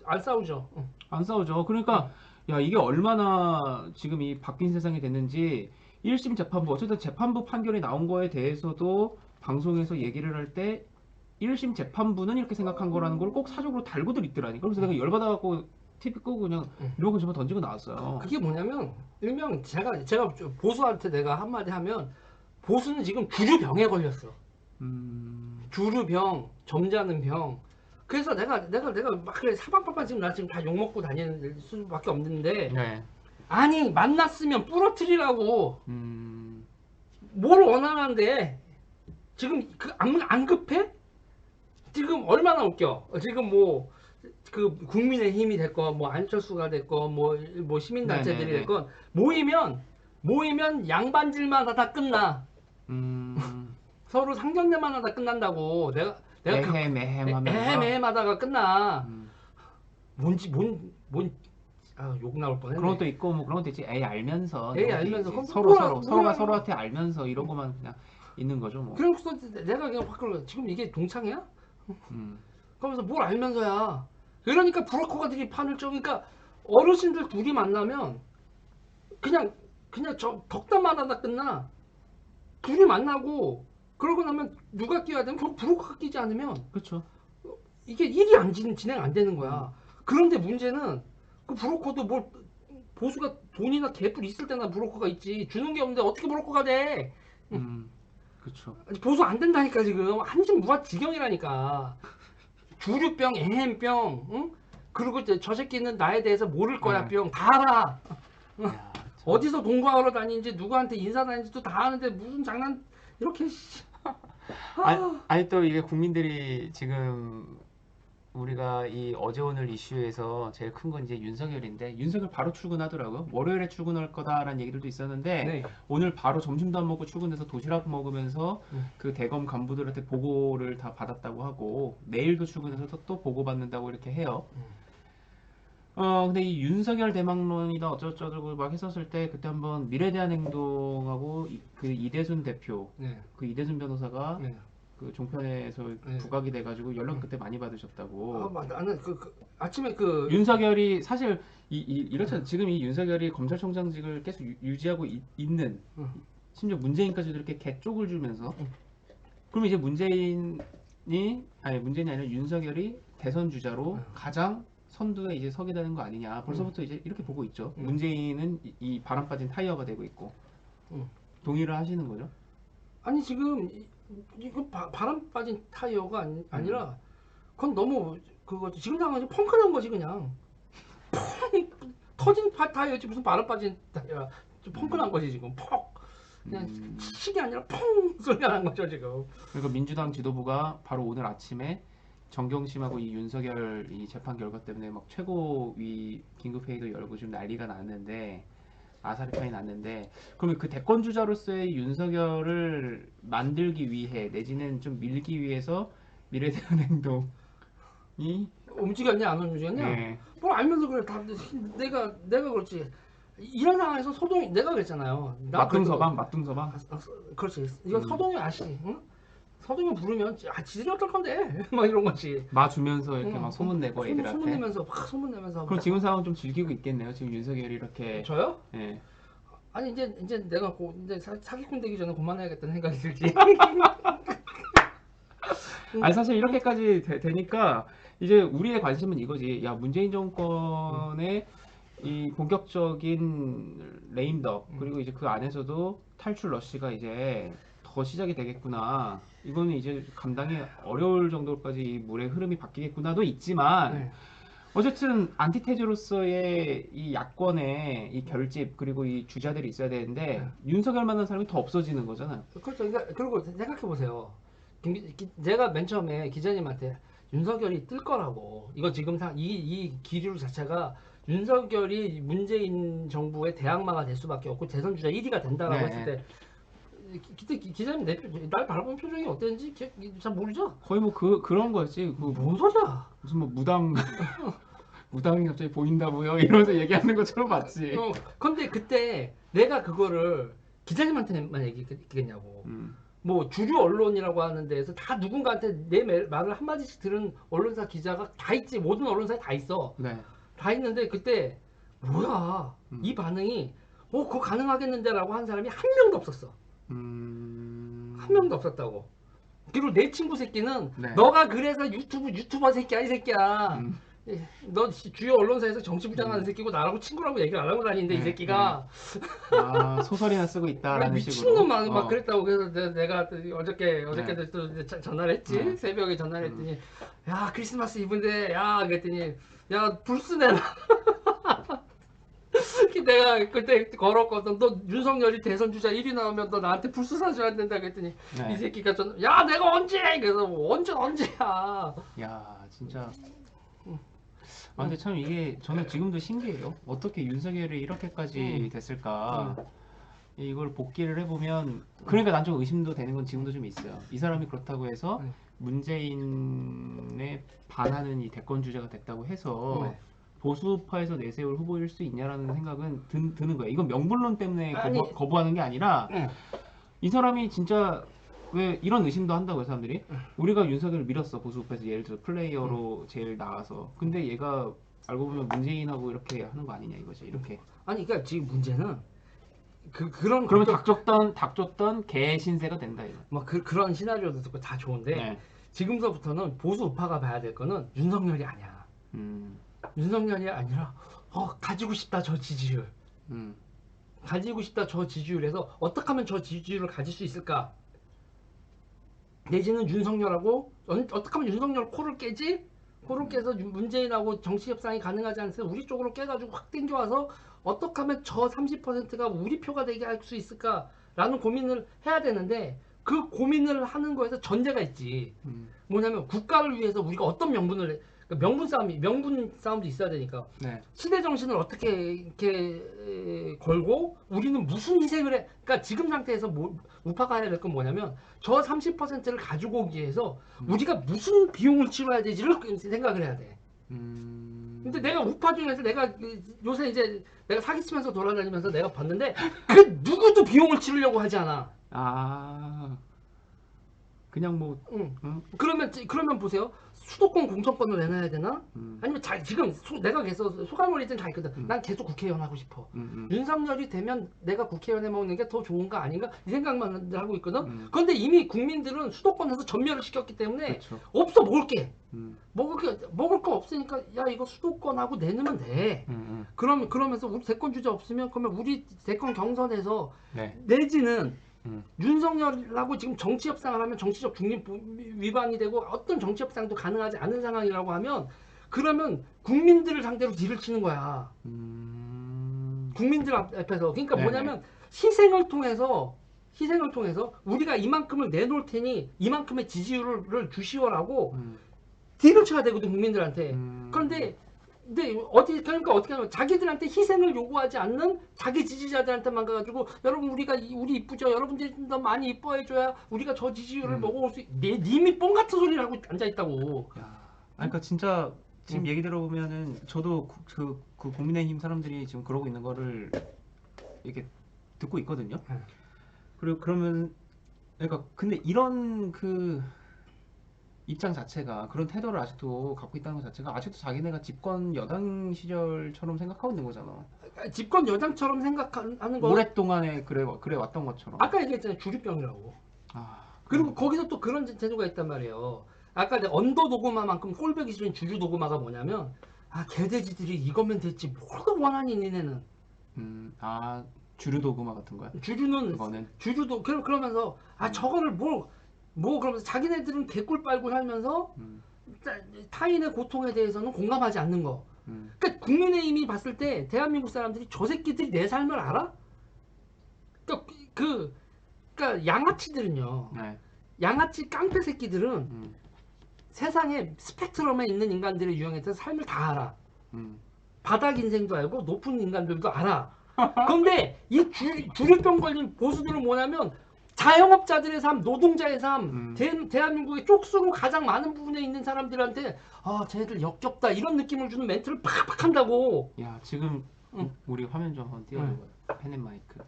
안 싸우죠. 안 싸우죠. 그러니까 야 이게 얼마나 지금 이 바뀐 세상이 됐는지 1심 재판부 어쨌든 재판부 판결이 나온 거에 대해서도 방송에서 얘기를 할 때 1심 재판부는 이렇게 생각한 거라는 걸 꼭 사적으로 달고들 있더라니까. 그래서 내가 열받아갖고 TV 끄고 그냥 리모컨 집어 던지고 나왔어요. 그게 뭐냐면 일명 제가 보수한테 내가 한마디 하면 보수는 지금 주류병에 걸렸어. 주류병, 점잖은 병. 그래서 내가 막 그래 사방팔방 지금 나 지금 다 욕먹고 다니는 수밖에 없는데 아니 만났으면 부러뜨리라고. 뭘 원하는데 지금 안 급해? 지금 얼마나 웃겨. 지금 뭐 그 국민의힘이 됐건 뭐 안철수가 됐건 뭐 시민단체들이 됐건 모이면 양반질만 하다 끝나. 서로 상견례만 하다 끝난다고. 내가 매해매해하다가 끝나. 욕 나올 뻔했네. 그런 것도 있고 뭐 그런 것도 있지. 알면서 서로가 서로한테 알면서 이런 것만 그냥 있는 거죠. 뭐. 그래서 내가 그냥 바꾸려. 지금 이게 동창이야? 그러면서 뭘 알면서야. 그러니까 브로커가들이 판을 쳐. 그러니까 어르신들 둘이 만나면 그냥 저 덕담만 하다 끝나. 둘이 만나고 그러고 나면 누가 끼워야 되면 결국 브로커가 끼지 않으면 그렇죠. 이게 일이 진행 안 되는 거야. 그런데 문제는 그 브로커도 뭘 보수가 돈이나 개뿔 있을 때나 브로커가 있지. 주는 게 없는데 어떻게 브로커가 돼? 그렇죠. 보수 안 된다니까 지금. 한심 무아지경이라니까. 주류병, 애햄병, 응? 그리고 저 새끼는 나에 대해서 모를 거야 병. 다 알아. 어디서 동거하러 다니는지 누구한테 인사 다니는지도 다 아는데 무슨 장난 이렇게. 아니 또 이게 국민들이 지금 우리가 이 어제 오늘 이슈에서 제일 큰 건 이제 윤석열인데 윤석열 바로 출근하더라고요. 월요일에 출근할 거다라는 얘기들도 있었는데 오늘 바로 점심도 안 먹고 출근해서 도시락 먹으면서 그 대검 간부들한테 보고를 다 받았다고 하고 내일도 출근해서 또 보고 받는다고 이렇게 해요. 근데 이 윤석열 대망론이다 어쩌고저쩌고 막 했었을 때 그때 한번 미래대한행동하고 그 이대순 대표, 그 이대순 변호사가 그 종편에서 부각이 돼가지고 연락 그때 많이 받으셨다고. 나는 아침에 윤석열이 사실 이렇잖아. 지금 이 윤석열이 검찰총장직을 계속 유지하고 있는 심지어 문재인까지도 이렇게 개쪽을 주면서 그럼 이제 문재인이 아니라 윤석열이 대선 주자로 가장 선두에 이제 서게 되는 거 아니냐. 벌써부터 이제 이렇게 보고 있죠. 문재인은 이 바람 빠진 타이어가 되고 있고. 동의를 하시는 거죠? 아니 지금 이거 바람 빠진 타이어가 아니라 그건 너무 그거지. 지금 상황이 펑크난 거지 그냥. 터진 타이어지 무슨 바람 빠진 타이어야. 좀 펑크난 거지 지금. 퍽. 그냥 식이 아니라 펑 소리가 난 거죠 지금. 그리고 민주당 지도부가 바로 오늘 아침에 정경심하고 이 윤석열 이 재판 결과 때문에 막 최고위 긴급회의도 열고 지금 난리가 났는데 아사리판이 났는데 그러면 그 대권 주자로서의 윤석열을 만들기 위해 내지는 좀 밀기 위해서 미래대한행동이 움직였냐 안 움직였냐? 뭘 알면서 그래. 다 내가 그렇지. 이런 상황에서 소동이 내가 그랬잖아요. 맞둥서방. 그렇지. 이거 소동이 아시. 응? 서동이 부르면 지들이 어떨 건데 막 이런 거지. 맞주면서 이렇게 막 소문내고 애들한테. 소문내면서 막 소문내면서. 그럼 지금 상황 좀 즐기고 있겠네요. 지금 윤석열이 이렇게. 저요? 네. 아니 이제 내가 이제 사기꾼 되기 전에 그만해야겠다는 생각이 들지. 아니 사실 이렇게까지 되니까 이제 우리의 관심은 이거지. 야 문재인 정권의 이 본격적인 레임덕 그리고 이제 그 안에서도 탈출 러시가 이제 더 시작이 되겠구나. 이거는 이제 감당이 어려울 정도까지 이 물의 흐름이 바뀌겠구나도 있지만 어쨌든 안티테즈로서의 이 야권의 이 결집 그리고 이 주자들이 있어야 되는데 윤석열 만난 사람이 더 없어지는 거잖아요. 그렇죠. 그러니까 그리고 생각해 보세요. 제가 맨 처음에 기자님한테 윤석열이 뜰 거라고 이거 지금 이 기류 자체가 윤석열이 문재인 정부의 대항마가 될 수밖에 없고 대선 주자 1위가 된다라고 했을 때 그때 기자님 날 바라보는 표정이 어땠는지 잘 모르죠? 거의 뭐 그런 거지. 뭔 소리야? 무슨 뭐 무당이 갑자기 보인다고요? 이러면서 얘기하는 것처럼 봤지. 근데 그때 내가 그거를 기자님한테만 얘기했겠냐고. 뭐 주류 언론이라고 하는 데에서 다 누군가한테 내 말을 한마디씩 들은 언론사 기자가 다 있지. 모든 언론사에 다 있어. 네. 다 있는데 그때 뭐야 이 반응이 그거 가능하겠는데 라고 한 사람이 한 명도 없었어. 한 명도 없었다고. 그리고 내 친구 새끼는 너가 그래서 유튜버 새끼야 이 새끼야. 너 주요 언론사에서 정치부장하는 새끼고 나라고 친구라고 얘기를 안 하고 다니는데 이 새끼가 소설이나 쓰고 있다라는 식으로 미친놈 막 그랬다고. 그래서 내가 어저께도 또 전화를 했지. 새벽에 전화를 했더니 야 크리스마스 이브인데 야 그랬더니 야 불스 내놔. 내가 그때 걸었거든. 너 윤석열이 대선 주자 1위 나오면 너 나한테 불스 사줘야 된다 그랬더니 이 새끼가 야 내가 언제? 그래서 언제야? 야 진짜. 근데 참 이게 저는 지금도 신기해요. 어떻게 윤석열이 이렇게까지 됐을까? 이걸 복귀를 해보면 그러니까 난 좀 의심도 되는 건 지금도 좀 있어요. 이 사람이 그렇다고 해서 문재인에 반하는 이 대권 주자가 됐다고 해서 보수파에서 내세울 후보일 수 있냐라는 생각은 드는 거예요. 이건 명분론 때문에 거부하는 게 아니라 이 사람이 진짜 왜 이런 의심도 한다고요, 사람들이? 우리가 윤석열을 밀었어, 보수파에서. 예를 들어 플레이어로 제일 나와서. 근데 얘가 알고 보면 문재인하고 이렇게 하는 거 아니냐 이거지, 이렇게. 아니 그러니까 지금 문제는 그러면 닥쳤던 개 신세가 된다 이거. 뭐 그런 시나리오도 듣고 다 좋은데 지금서부터는 보수 우파가 봐야 될 거는 윤석열이 아니야. 윤석열이 아니라 가지고 싶다 저 지지율. 가지고 싶다 저 지지율에서 어떻게 하면 저 지지율을 가질 수 있을까? 내지는 윤석열하고 어떻게 하면 윤석열 코를 깨지? 코를 깨서 문재인하고 정치 협상이 가능하지 않으면 우리 쪽으로 깨가지고 확 땡겨와서 어떻게 하면 저 30%가 우리 표가 되게 할 수 있을까라는 고민을 해야 되는데 그 고민을 하는 거에서 전제가 있지. 뭐냐면 국가를 위해서 우리가 어떤 명분 싸움도 있어야 되니까. 시대 정신을 어떻게 이렇게 걸고 우리는 무슨 희생을 해. 그러니까 지금 상태에서 우파가 해야 될 건 뭐냐면 저 30%를 가지고 오기 위해서 우리가 무슨 비용을 치러야 되지를 생각을 해야 돼. 근데 내가 우파 중에서 내가 요새 이제 내가 사기치면서 돌아다니면서 내가 봤는데 그 누구도 비용을 치르려고 하지 않아. 그냥 뭐 그러면 보세요. 수도권 공천권을 내놔야 되나? 아니면 지금 내가 계속 소갈머리 좀 잘 있거든. 난 계속 국회의원 하고 싶어. 윤석열이 되면 내가 국회의원 해먹는 게 더 좋은가 아닌가 이 생각만 하고 있거든. 그런데 이미 국민들은 수도권에서 전멸을 시켰기 때문에 없어 먹을 게. 먹을 거 없으니까 야 이거 수도권하고 내놓으면 돼. 그러면서 우리 대권 주자 없으면 그러면 우리 대권 경선에서 내지는 윤석열하고 지금 정치 협상을 하면 정치적 중립 위반이 되고 어떤 정치 협상도 가능하지 않은 상황이라고 하면 그러면 국민들을 상대로 딜을 치는 거야. 국민들 앞에서. 그러니까 뭐냐면 희생을 통해서 우리가 이만큼을 내놓을 테니 이만큼의 지지율을 주시오라고 딜을 쳐야 되거든 국민들한테. 그런데 그러니까 어떻게 하면 자기들한테 희생을 요구하지 않는 자기 지지자들한테만 가가지고 여러분 우리 이쁘죠? 여러분들이 더 많이 이뻐해줘야 우리가 저 지지율을 먹어올 수 님이 뻥 같은 소리를 하고 앉아있다고. 그러니까 진짜 지금 얘기 들어보면은 저도 그 국민의힘 사람들이 지금 그러고 있는 거를 이렇게 듣고 있거든요. 그리고 그러면 그러니까 근데 이런 그 입장 자체가 그런 태도를 아직도 갖고 있다는 것 자체가 아직도 자기네가 집권 여당 시절처럼 생각하고 있는 거잖아. 집권 여당처럼 생각하는 거 오랫동안에 그래 왔던 것처럼. 아까 얘기했잖아요. 주류병이라고. 그리고 거기서 또 그런 제도가 있단 말이에요. 아까 내가 언더 도그마만큼 꼴보기 싫은 주류 도그마가 뭐냐면 개돼지들이 이거면 됐지 뭘 더 원하니 니네는. 주류 도그마 같은 거야? 주류도 그러면서 저거를 뭐 그러면서 자기네들은 개꿀 빨고 살면서 타인의 고통에 대해서는 공감하지 않는 거. 그러니까 국민의힘이 봤을 때 대한민국 사람들이 저 새끼들이 내 삶을 알아? 그러니까 양아치들은요. 네. 양아치 깡패 새끼들은 세상에 스펙트럼에 있는 인간들의 유형에 삶을 다 알아. 바닥 인생도 알고 높은 인간들도 알아. 그런데 이 주류병 걸린 보수들은 뭐냐면 자영업자들의 삶, 노동자의 삶, 대한민국의 쪽수로 가장 많은 부분에 있는 사람들한테 쟤들 역겹다 이런 느낌을 주는 멘트를 팍팍 한다고. 야 지금 우리 화면 좀 한번 띄워줘봐요. 펜 마이크.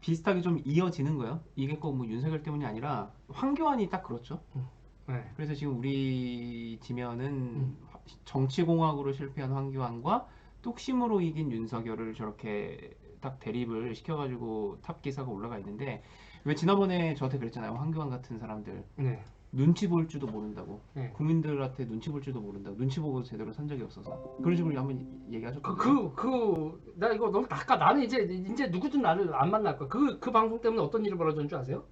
비슷하게 좀 이어지는 거예요. 이게 꼭 뭐 윤석열 때문이 아니라 황교안이 딱 그렇죠. 그래서 지금 우리 지면은 정치공학으로 실패한 황교안과 뚝심으로 이긴 윤석열을 저렇게 딱 대립을 시켜가지고 탑 기사가 올라가 있는데 왜 지난번에 저한테 그랬잖아요. 황교안 같은 사람들 눈치 볼 줄도 모른다고. 국민들한테 눈치 볼 줄도 모른다고. 눈치 보고 제대로 산 적이 없어서 그런 식으로 한번 얘기하셨거든요. 나 이거 너무 나는 이제 누구든 나를 안 만날 거야. 그 방송 때문에 어떤 일이 벌어졌는 줄 아세요?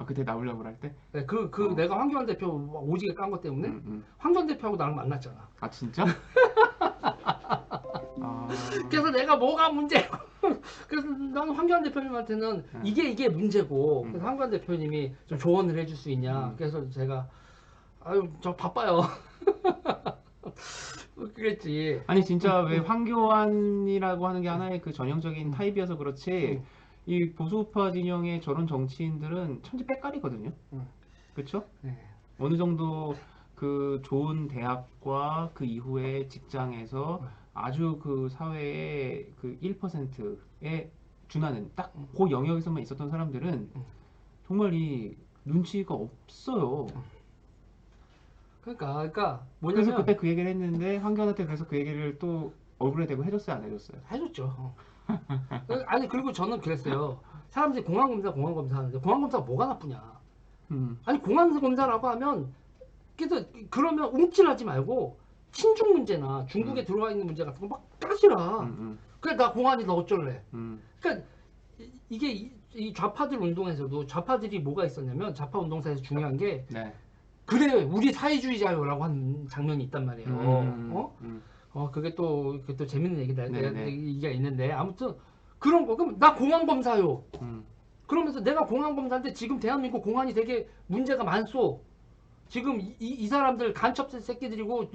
그때 나오려고 할 때? 네, 내가 황교안 대표 오지게 깐 것 때문에 황교안 대표하고 나랑 만났잖아. 진짜? 그래서 내가 뭐가 문제고 그래서 나는 황교안 대표님한테는 이게 문제고 그래서 황교안 대표님이 좀 조언을 해줄 수 있냐. 그래서 제가 저 바빠요. 그랬지. 아니 진짜 왜 황교안이라고 하는 게 하나의 그 전형적인 타입이어서 그렇지 이 보수우파 진영의 저런 정치인들은 천지 빽깔이거든요. 그렇죠? 어느 정도 그 좋은 대학과 그 이후에 직장에서 아주 그 사회의 그 1%에 준하는 딱 그 영역에서만 있었던 사람들은 정말 이 눈치가 없어요. 그러니까 뭐냐면 그래서 그때 그 얘기를 했는데 황교안한테 그래서 그 얘기를 또 얼굴에 대고 해줬어요, 안 해줬어요? 해줬죠. 아니 그리고 저는 그랬어요. 사람들이 공안검사 하는데 공안검사가 뭐가 나쁘냐. 아니 공안검사라고 하면 그러면 움찔하지 말고 친중 문제나 중국에 들어와 있는 문제 같은 거 막 따지라. 그래 나 공안이 너 어쩔래. 그러니까 이게 이 좌파들 운동에서도 좌파들이 뭐가 있었냐면 좌파 운동사에서 중요한 게 그래 우리 사회주의자요라고 하는 장면이 있단 말이에요. 그게 또 재밌는 얘기가 있는데 아무튼 그런 거 그럼 나 공안검사요. 그러면서 내가 공안검사인데 지금 대한민국 공안이 되게 문제가 많소. 지금 이 사람들 간첩 새끼들이고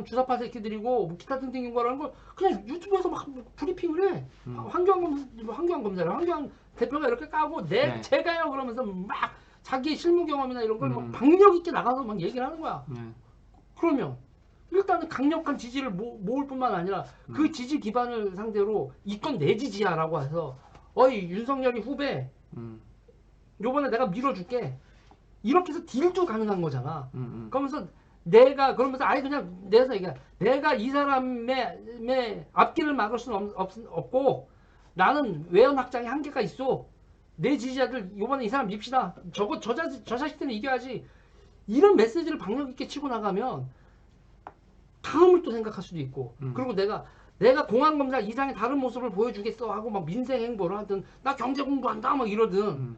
주사파 새끼들이고 뭐 기타 등등인 거라는 걸 그냥 유튜브에서 막 브리핑을 해. 황교안 검사를 황교안 대표가 이렇게 까고 제가요 그러면서 막 자기 실무 경험이나 이런 걸 막 박력 있게 나가서 막 얘기를 하는 거야. 그러면 일단은 강력한 지지를 모을 뿐만 아니라 그 지지 기반을 상대로 이건 내 지지야라고 해서 어이 윤석열이 후배 요번에 내가 밀어줄게 이렇게 해서 딜도 가능한 거잖아. 그러면서 그러면서 아예 그냥 내가 이 사람의 앞길을 막을 수는 없고 나는 외연 확장의 한계가 있어. 내 지지자들 요번에 이 사람 밉시다. 저 자식들은 이겨야지. 이런 메시지를 박력 있게 치고 나가면 다음을 또 생각할 수도 있고 그리고 내가 공안검사 이상의 다른 모습을 보여주겠어 하고 막 민생 행보를 하든 나 경제 공부한다 막 이러든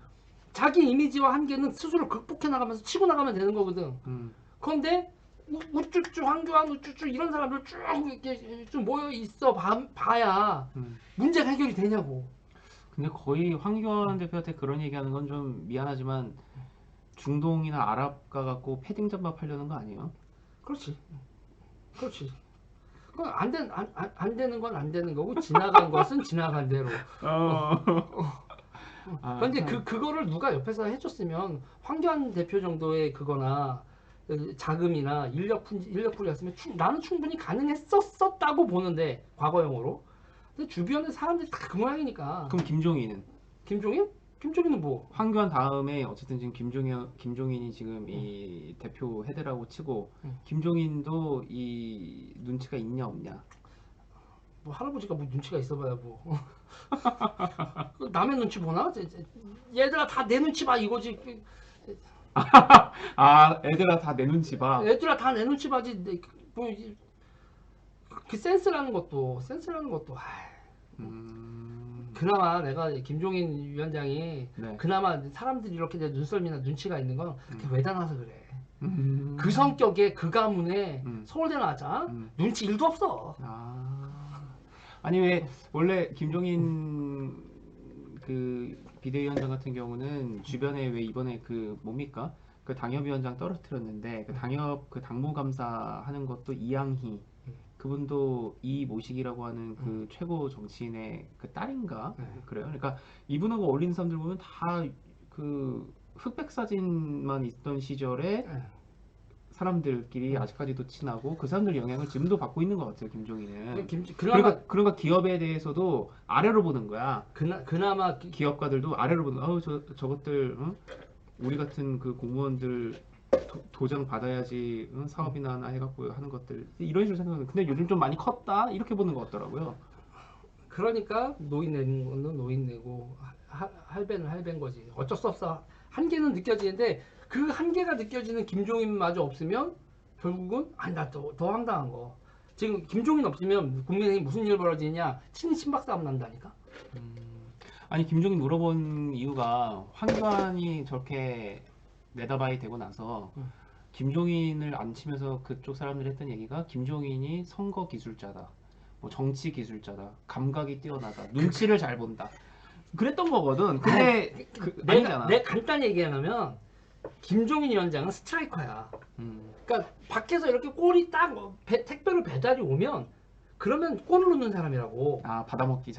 자기 이미지와 한계는 스스로 극복해 나가면서 치고 나가면 되는 거거든. 그런데 우쭈쭈 황교안 우쭈쭈 이런 사람들 쭉 이렇게 좀 모여 있어 봐야 문제가 해결이 되냐고. 근데 거의 황교안 대표한테 그런 얘기하는 건 좀 미안하지만 중동이나 아랍 가갖고 패딩 잠바 팔려는 거 아니에요? 그렇지. 그건 안 되는 건 안 되는 거고 지나간 것은 지나간 대로. 그런데 그거를 누가 옆에서 해줬으면 황교안 대표 정도의 그거나 자금이나 인력풀이였으면 나는 충분히 가능했었다고 보는데 과거형으로. 근데 주변에 사람들이 다 그 모양이니까. 그럼 김종인은? 김종인? 김종인은 뭐? 황교안 다음에 어쨌든 지금 김종인이 지금 이 대표 헤드라고 치고 김종인도 이 눈치가 있냐 없냐? 뭐 할아버지가 뭐 눈치가 있어봐야 뭐 남의 눈치 보나? 얘들아 다 내 눈치 봐 이거지. 아 애들아 다 내 눈치 봐. 애들아 다 내 눈치 봐지. 뭐 그 센스라는 것도 그나마 내가 김종인 위원장이 네. 그나마 사람들이 이렇게 눈썰미나 눈치가 있는 건 그게 왜 다나서 그래. 그 성격에 그 가문에 서울대 나왔자 눈치 1도 없어. 아니 왜 원래 김종인 그 비대위원장 같은 경우는 주변에 왜 이번에 그 뭡니까 그 당협위원장 떨어뜨렸는데 그 당협 그 당무감사 하는 것도 이양희 그분도 이모식이라고 하는 그 최고 정치인의 그 딸인가 그래요. 그러니까 이분하고 어울리는 사람들 보면 다 그 흑백 사진만 있던 시절에 사람들끼리 아직까지도 친하고 그 사람들 영향을 지금도 받고 있는 것 같아요. 김종인은. 그러니까 기업에 대해서도 아래로 보는 거야. 그나마 기업가들도 아래로 보는 거야. 저것들 우리 같은 그 공무원들 도장 받아야지 사업이나 하나 해갖고 하는 것들 이런 식으로 생각하는. 근데 요즘 좀 많이 컸다 이렇게 보는 것 같더라고요. 그러니까 노인 내는 거는 노인 내고 할배는 할배인 거지. 어쩔 수 없어. 한계는 느껴지는데 그 한계가 느껴지는 김종인마저 없으면 결국은 나 더 황당한 거. 지금 김종인 없으면 국민의힘 무슨 일 벌어지냐? 친박 싸움 난다니까. 아니 김종인 물어본 이유가 황교안이 저렇게 내다바이 되고 나서 김종인을 안 치면서 그쪽 사람들이 했던 얘기가 김종인이 선거 기술자다, 뭐 정치 기술자다, 감각이 뛰어나다, 눈치를 잘 본다. 그랬던 거거든. 근데 아니잖아. 내가 간단히 얘기하면 김종인 위원장은 스트라이커야. 그러니까 밖에서 이렇게 골이 딱 택배로 배달이 오면 그러면 골을 넣는 사람이라고. 받아먹기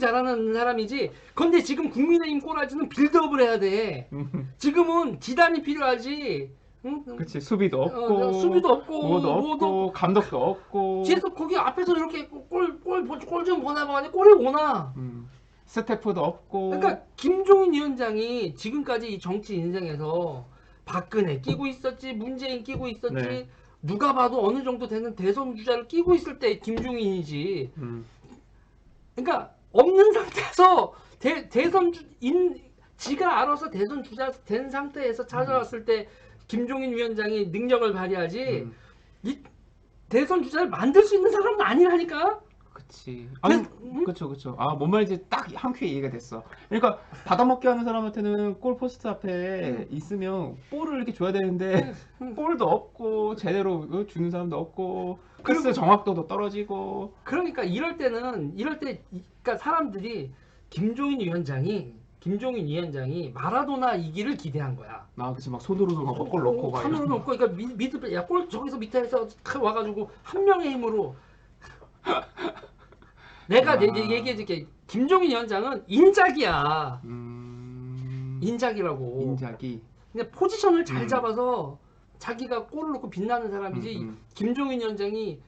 잘하는 사람이지. 근데 지금 국민의힘 꼬라지는 빌드업을 해야 돼. 지금은 기단이 필요하지. 그렇지. 수비도 없고 뭐도 없고 감독도 없고. 뒤에서 거기 앞에서 이렇게 골 좀 보내봐. 골이 오나. 스태프도 없고. 그러니까 김종인 위원장이 지금까지 이 정치 인생에서 박근혜 끼고 있었지, 문재인 끼고 있었지. 네. 누가 봐도 어느 정도 되는 대선 주자를 끼고 있을 때 김종인이지. 그러니까 없는 상태에서 지가 알아서 대선 주자 된 상태에서 찾아왔을 때 김종인 위원장이 능력을 발휘하지. 이 대선 주자를 만들 수 있는 사람은 아니라니까. 그치. 아니, 그쵸. 뭔 말인지 딱 한 큐에 이해가 됐어. 그러니까 받아먹게 하는 사람한테는 골 포스트 앞에 있으면 볼을 이렇게 줘야 되는데 볼도 없고 제대로 주는 사람도 없고 패스 정확도도 떨어지고. 그러니까 이럴 때 그러니까 사람들이 김종인 위원장이 마라도나 이기를 기대한 거야. 그치. 막 손으로도 막 골 넣고 막. 손으로 넣고 그러니까 골 저기서 밑에서 와가지고 한 명의 힘으로. 내가 얘기해줄게. 김종인 위원장은 인작이야. 인작이라고. 인작이. 근데 포지션을 잘 잡아서 자기가 골을 넣고 빛나는 사람이지. 김종인 위원장이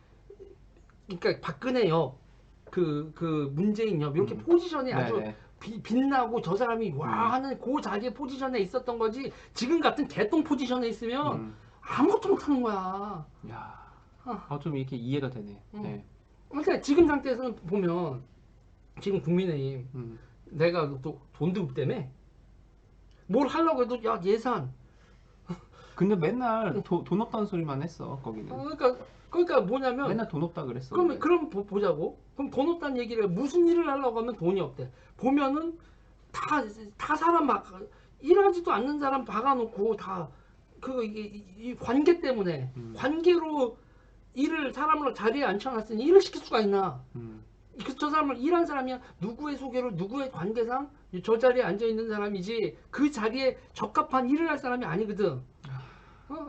그러니까 박근혜 옆, 그 문재인 옆 이렇게 포지션이 아주 빛나고 저 사람이 와 하는 그 자기의 포지션에 있었던 거지. 지금 같은 개똥 포지션에 있으면 아무것도 못하는 거야. 야, 좀 이렇게 이해가 되네. 네. 그러니까 지금 상태에서는 보면 지금 국민의힘 내가 또 돈도 때문에 뭘 하려고 해도 야 예산. 근데 맨날 돈 없다는 소리만 했어 거기는. 그러니까 뭐냐면 맨날 돈 없다 그랬어. 그럼 보자고. 그럼 돈 없다는 얘기를 해. 무슨 일을 하려고 하면 돈이 없대. 보면은 다 사람 막 일하지도 않는 사람 박아놓고 다 이 관계 때문에 관계로 사람을 자리에 앉혀놨으니 일을 시킬 수가 있나? 저 사람을 일한 사람이야. 누구의 소개로 누구의 관계상 저 자리에 앉아 있는 사람이지 그 자리에 적합한 일을 할 사람이 아니거든.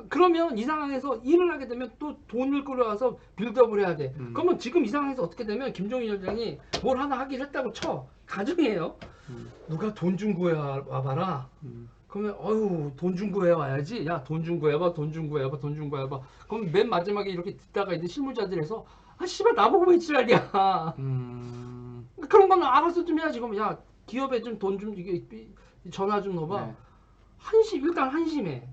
그러면 이 상황에서 일을 하게 되면 또 돈을 끌어와서 빌드업을 해야 돼. 그러면 지금 이 상황에서 어떻게 되면 김종인 위원장이 뭘 하나 하기를 했다고 쳐. 가정이에요. 누가 돈 좀 구해와봐라. 그러면 어휴 돈 준 거 해와야지. 야 돈 준 거 해봐, 돈 준 거 해봐, 돈 준 거 해봐. 그럼 맨 마지막에 이렇게 듣다가 이제 실무자들에서 아 씨발 나보고 왜 지랄이야. 그런 거는 알아서 좀 해야지. 그럼 야 기업에 좀 돈 좀 이게 전화 좀 넣어봐. 네. 일단 한심해.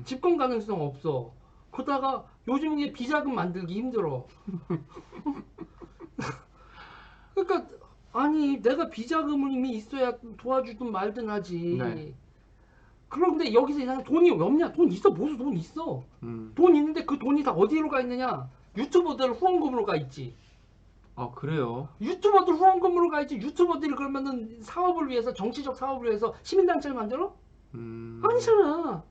집권 가능성 없어. 그러다가 요즘 이게 비자금 만들기 힘들어. 그러니까 아니 내가 비자금이 있어야 도와주든 말든 하지. 네. 그런데 여기서 이상 돈이 없냐? 돈 있어. 무슨 돈 있어. 돈 있는데 그 돈이 다 어디로 가 있느냐? 유튜버들 후원금으로 가 있지. 아 그래요? 유튜버들 후원금으로 가 있지. 유튜버들이 그러면은 사업을 위해서 정치적 사업을 위해서 시민단체를 만들어? 아니잖아.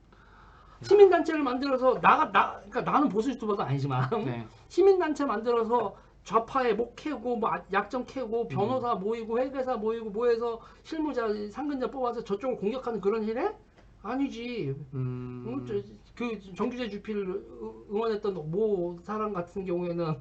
시민단체를 만들어서 그러니까 나는 보수 유튜버도 아니지만 네. 시민단체 만들어서 좌파에 목 캐고 뭐 약점 캐고 변호사 모이고 회계사 모이고 모여서 실무자 상근자 뽑아서 저쪽을 공격하는 그런 일 해? 아니지. 그 정규제 주필 응원했던 모 사람 같은 경우에는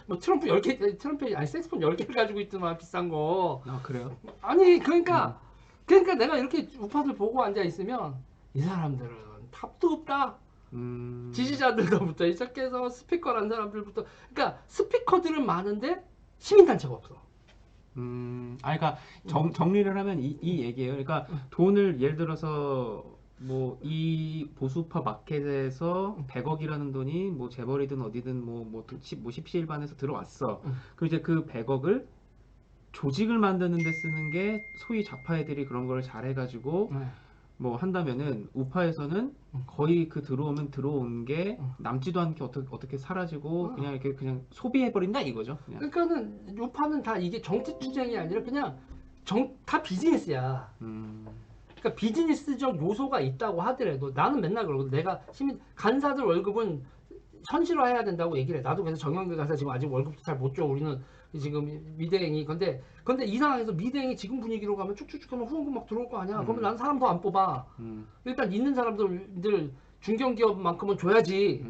뭐 트럼프 10개 트럼프 아니 색스폰 10개를 가지고 있더만 비싼 거. 아 그래요? 아니 그러니까 내가 이렇게 우파들 보고 앉아 있으면 이 사람들은 답도 없다. 지지자들부터 시작해서 스피커라는 사람들부터 그러니까 스피커들은 많은데 시민단체가 없어. 그러니까 정리를 하면 이 얘기예요. 그러니까 돈을 예를 들어서 뭐 이 보수파 마켓에서 100억이라는 돈이 뭐 재벌이든 어디든 뭐 십시일반에서 들어왔어. 그럼 이제 그 100억을 조직을 만드는 데 쓰는 게 소위 좌파 애들이 그런 걸 잘해가지고 뭐 한다면은 우파에서는 거의 그 들어온 게 남지도 않게 어떻게 사라지고 그냥 이렇게 그냥 소비해버린다 이거죠. 그냥. 그러니까는 우파는 다 이게 정치 투쟁이 아니라 그냥 다 비즈니스야. 그러니까 비즈니스적 요소가 있다고 하더라도 나는 맨날 그러고 내가 간사들 월급은 현실화해야 된다고 얘기를 해. 나도 그래서 정형외과 가서 지금 아직 월급도 잘 못 줘. 우리는 지금 미대행이 근데 이 상황에서 미대행이 지금 분위기로 가면 쭉쭉쭉 하면 후원금 막 들어올 거 아니야. 그러면 난 사람 더 안 뽑아. 일단 있는 사람들 중견기업만큼은 줘야지.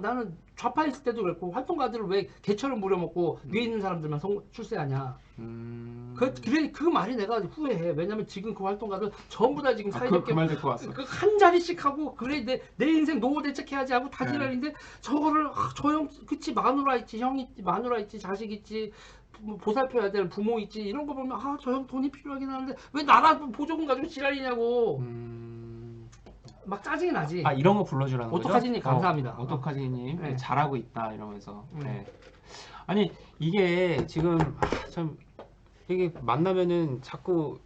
나는 좌파에 있을 때도 그랬고 활동가들을 왜 개처럼 무려먹고 위에 있는 사람들만 출세하냐. 그 말이 내가 후회해. 왜냐면 지금 그 활동가들 전부 다 지금 사회적 말 듣고 왔어. 한 자리씩 하고 그래 내 인생 노후 대책해야지 하고 다 지랄인데 저거를 저 형 그치 마누라 있지 형 있지 마누라 있지 자식 있지 보살펴야 될 부모 있지 이런 거 보면 저 형 돈이 필요하긴 하는데 왜 나라 보조금 가지고 지랄이냐고. 막 짜증이 나지. 이런 거 불러주라는 거죠? 오토카지님 감사합니다. 오토카지님 네. 잘하고 있다 이러면서. 네. 아니 이게 지금 참 이게 만나면은 자꾸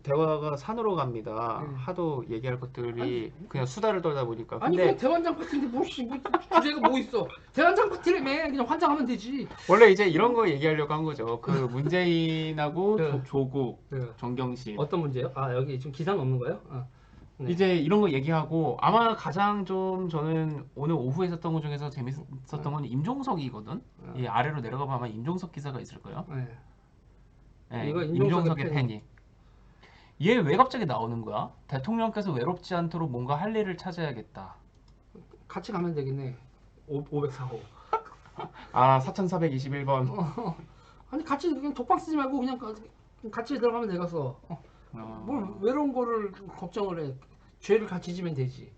대화가 산으로 갑니다. 하도 얘기할 것들이 그냥 수다를 떨다 보니까. 아니 근데 대환장 파티인데 뭐 주제가 뭐 있어? 대환장 파티라며 그냥 환장하면 되지. 원래 이제 이런 거 얘기하려고 한 거죠. 그 문재인하고 조국, 정경심. 어떤 문제요? 여기 지금 기사는 없는 거예요? 네. 이제 이런 거 얘기하고 아마 가장 좀 저는 오늘 오후에 썼던 것 중에서 재밌었던 건 임종석이거든. 이 아래로 내려가 보면 아마 임종석 기사가 있을 거예요. 네, 이거 임종석의 팬이. 얘 왜 갑자기 나오는 거야? 대통령께서 외롭지 않도록 뭔가 할 일을 찾아야겠다. 같이 가면 되겠네. 504호. 4421번. 아니 같이 그냥 독방 쓰지 말고 그냥 같이 들어가면 되겠어. 뭘 외로운 거를 걱정을 해. 죄를 같이 지면 되지.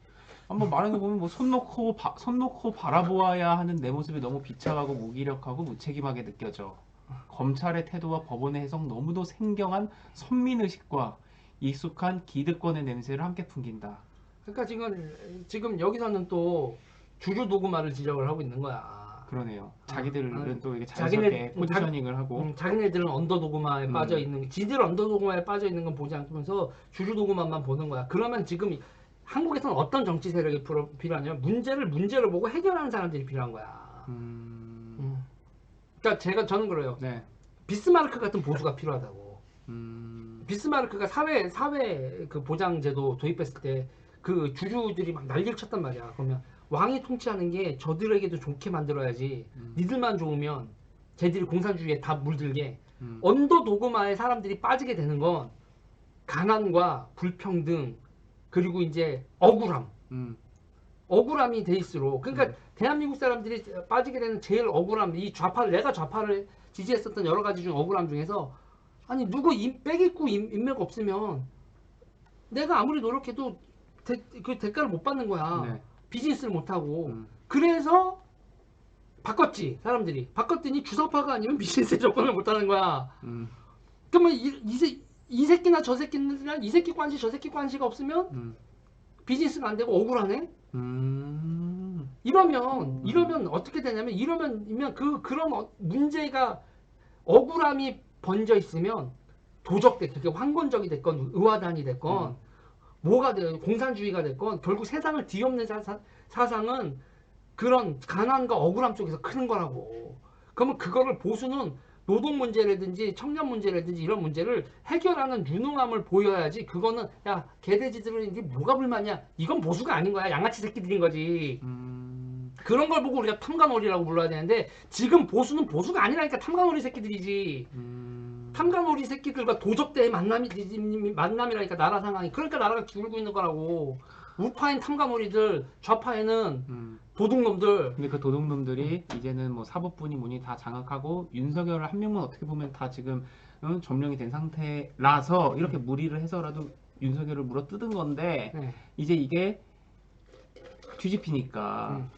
한번 말하는 거 보면 뭐 손 놓고 바라보아야 하는 내 모습이 너무 비참하고 무기력하고 무책임하게 느껴져. 검찰의 태도와 법원의 해석 너무도 생경한 선민의식과 익숙한 기득권의 냄새를 함께 풍긴다. 그러니까 지금 여기서는 또 주류 도구마를 지적을 하고 있는 거야. 그러네요. 자기들은 또 이게 자연스럽게 포지셔닝을 하고 자기네들은 언더 도구마에 빠져 있는 지들 언더 도구마에 빠져 있는 건 보지 않으면서 주류 도구마만 보는 거야. 그러면 지금 한국에서는 어떤 정치 세력이 필요하냐면 문제를 보고 해결하는 사람들이 필요한 거야. 그러니까 저는 그래요. 네. 비스마르크 같은 보수가 필요하다고. 비스마르크가 사회 그 보장제도 도입했을 때 그 주주들이 막 난리를 쳤단 말이야. 그러면 왕이 통치하는 게 저들에게도 좋게 만들어야지. 니들만 좋으면 쟤들이 공산주의에 다 물들게. 언더 도그마에 사람들이 빠지게 되는 건 가난과 불평등 그리고 이제 억울함이 돼있을수록 그러니까 대한민국 사람들이 빠지게 되는 제일 억울함 내가 좌파를 지지했었던 여러 가지 중 억울함 중에서 아니 누구 백있고 인맥 없으면 내가 아무리 노력해도 그 대가를 못 받는 거야. 네. 비즈니스를 못 하고. 그래서 바꿨지. 사람들이 바꿨더니 주사파가 아니면 비즈니스에 접근을 못 하는 거야. 그러면 이 새끼나 저 새끼나 이 새끼 관시 저 새끼 관시가 없으면 비즈니스가 안 되고 억울하네. 이러면 어떻게 되냐면 이러면 그런 문제가 억울함이 번져 있으면 도적돼. 그게 황건적이 됐건 의화단이 됐건 뭐가 되건 공산주의가 됐건 결국 세상을 뒤엎는 사상은 그런 가난과 억울함 쪽에서 크는 거라고. 그러면 그거를 보수는 노동 문제라든지 청년 문제라든지 이런 문제를 해결하는 유능함을 보여야지. 그거는 야 개돼지들은 이게 뭐가 불만이야, 이건 보수가 아닌 거야, 양아치 새끼들인 거지. 그런 걸 보고 우리가 탐관오리라고 불러야 되는데 지금 보수는 보수가 아니라니까 탐관오리 새끼들이지. 탐관오리 새끼들과 도적대의 만남이라니까 나라 상황이. 그러니까 나라가 기울고 있는 거라고. 우파인 탐관오리들, 좌파에는 도둑놈들. 근데 그 도둑놈들이 이제는 뭐 사법부니 뭐니 다 장악하고 윤석열을 한 명만 어떻게 보면 다 지금 점령이 된 상태라서 이렇게 무리를 해서라도 윤석열을 물어 뜯은 건데 이제 이게 뒤집히니까